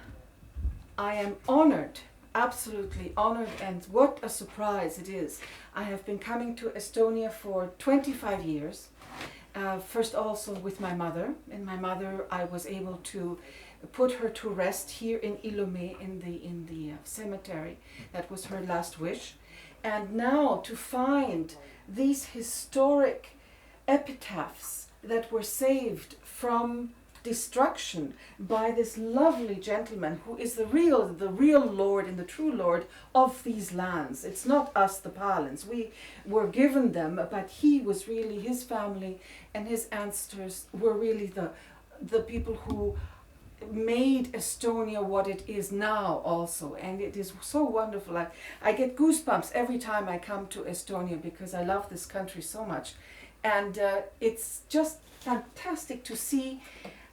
I am honored, absolutely honored, and what a surprise it is. I have been coming to Estonia for 25 years. First also with my mother, and my mother, I was able to put her to rest here in Ilomäe in the cemetery. That was her last wish. And now to find these historic epitaphs that were saved from destruction by this lovely gentleman who is the real Lord and the true Lord of these lands. It's not us, the Palans. We were given them, but he was really, his family and his ancestors were really the people who made Estonia what it is now also, and it is so wonderful. I get goosebumps every time I come to Estonia because I love this country so much, and it's just fantastic to see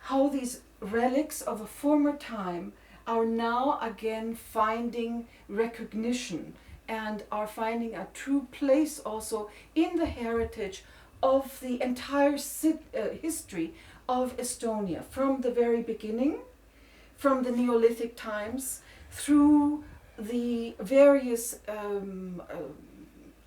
how these relics of a former time are now again finding recognition and are finding a true place also in the heritage of the entire history of Estonia, from the very beginning, from the Neolithic times, through the various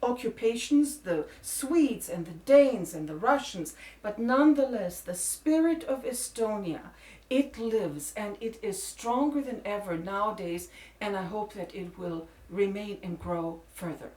occupations, the Swedes and the Danes and the Russians, but nonetheless the spirit of Estonia, it lives and it is stronger than ever nowadays, and I hope that it will remain and grow further.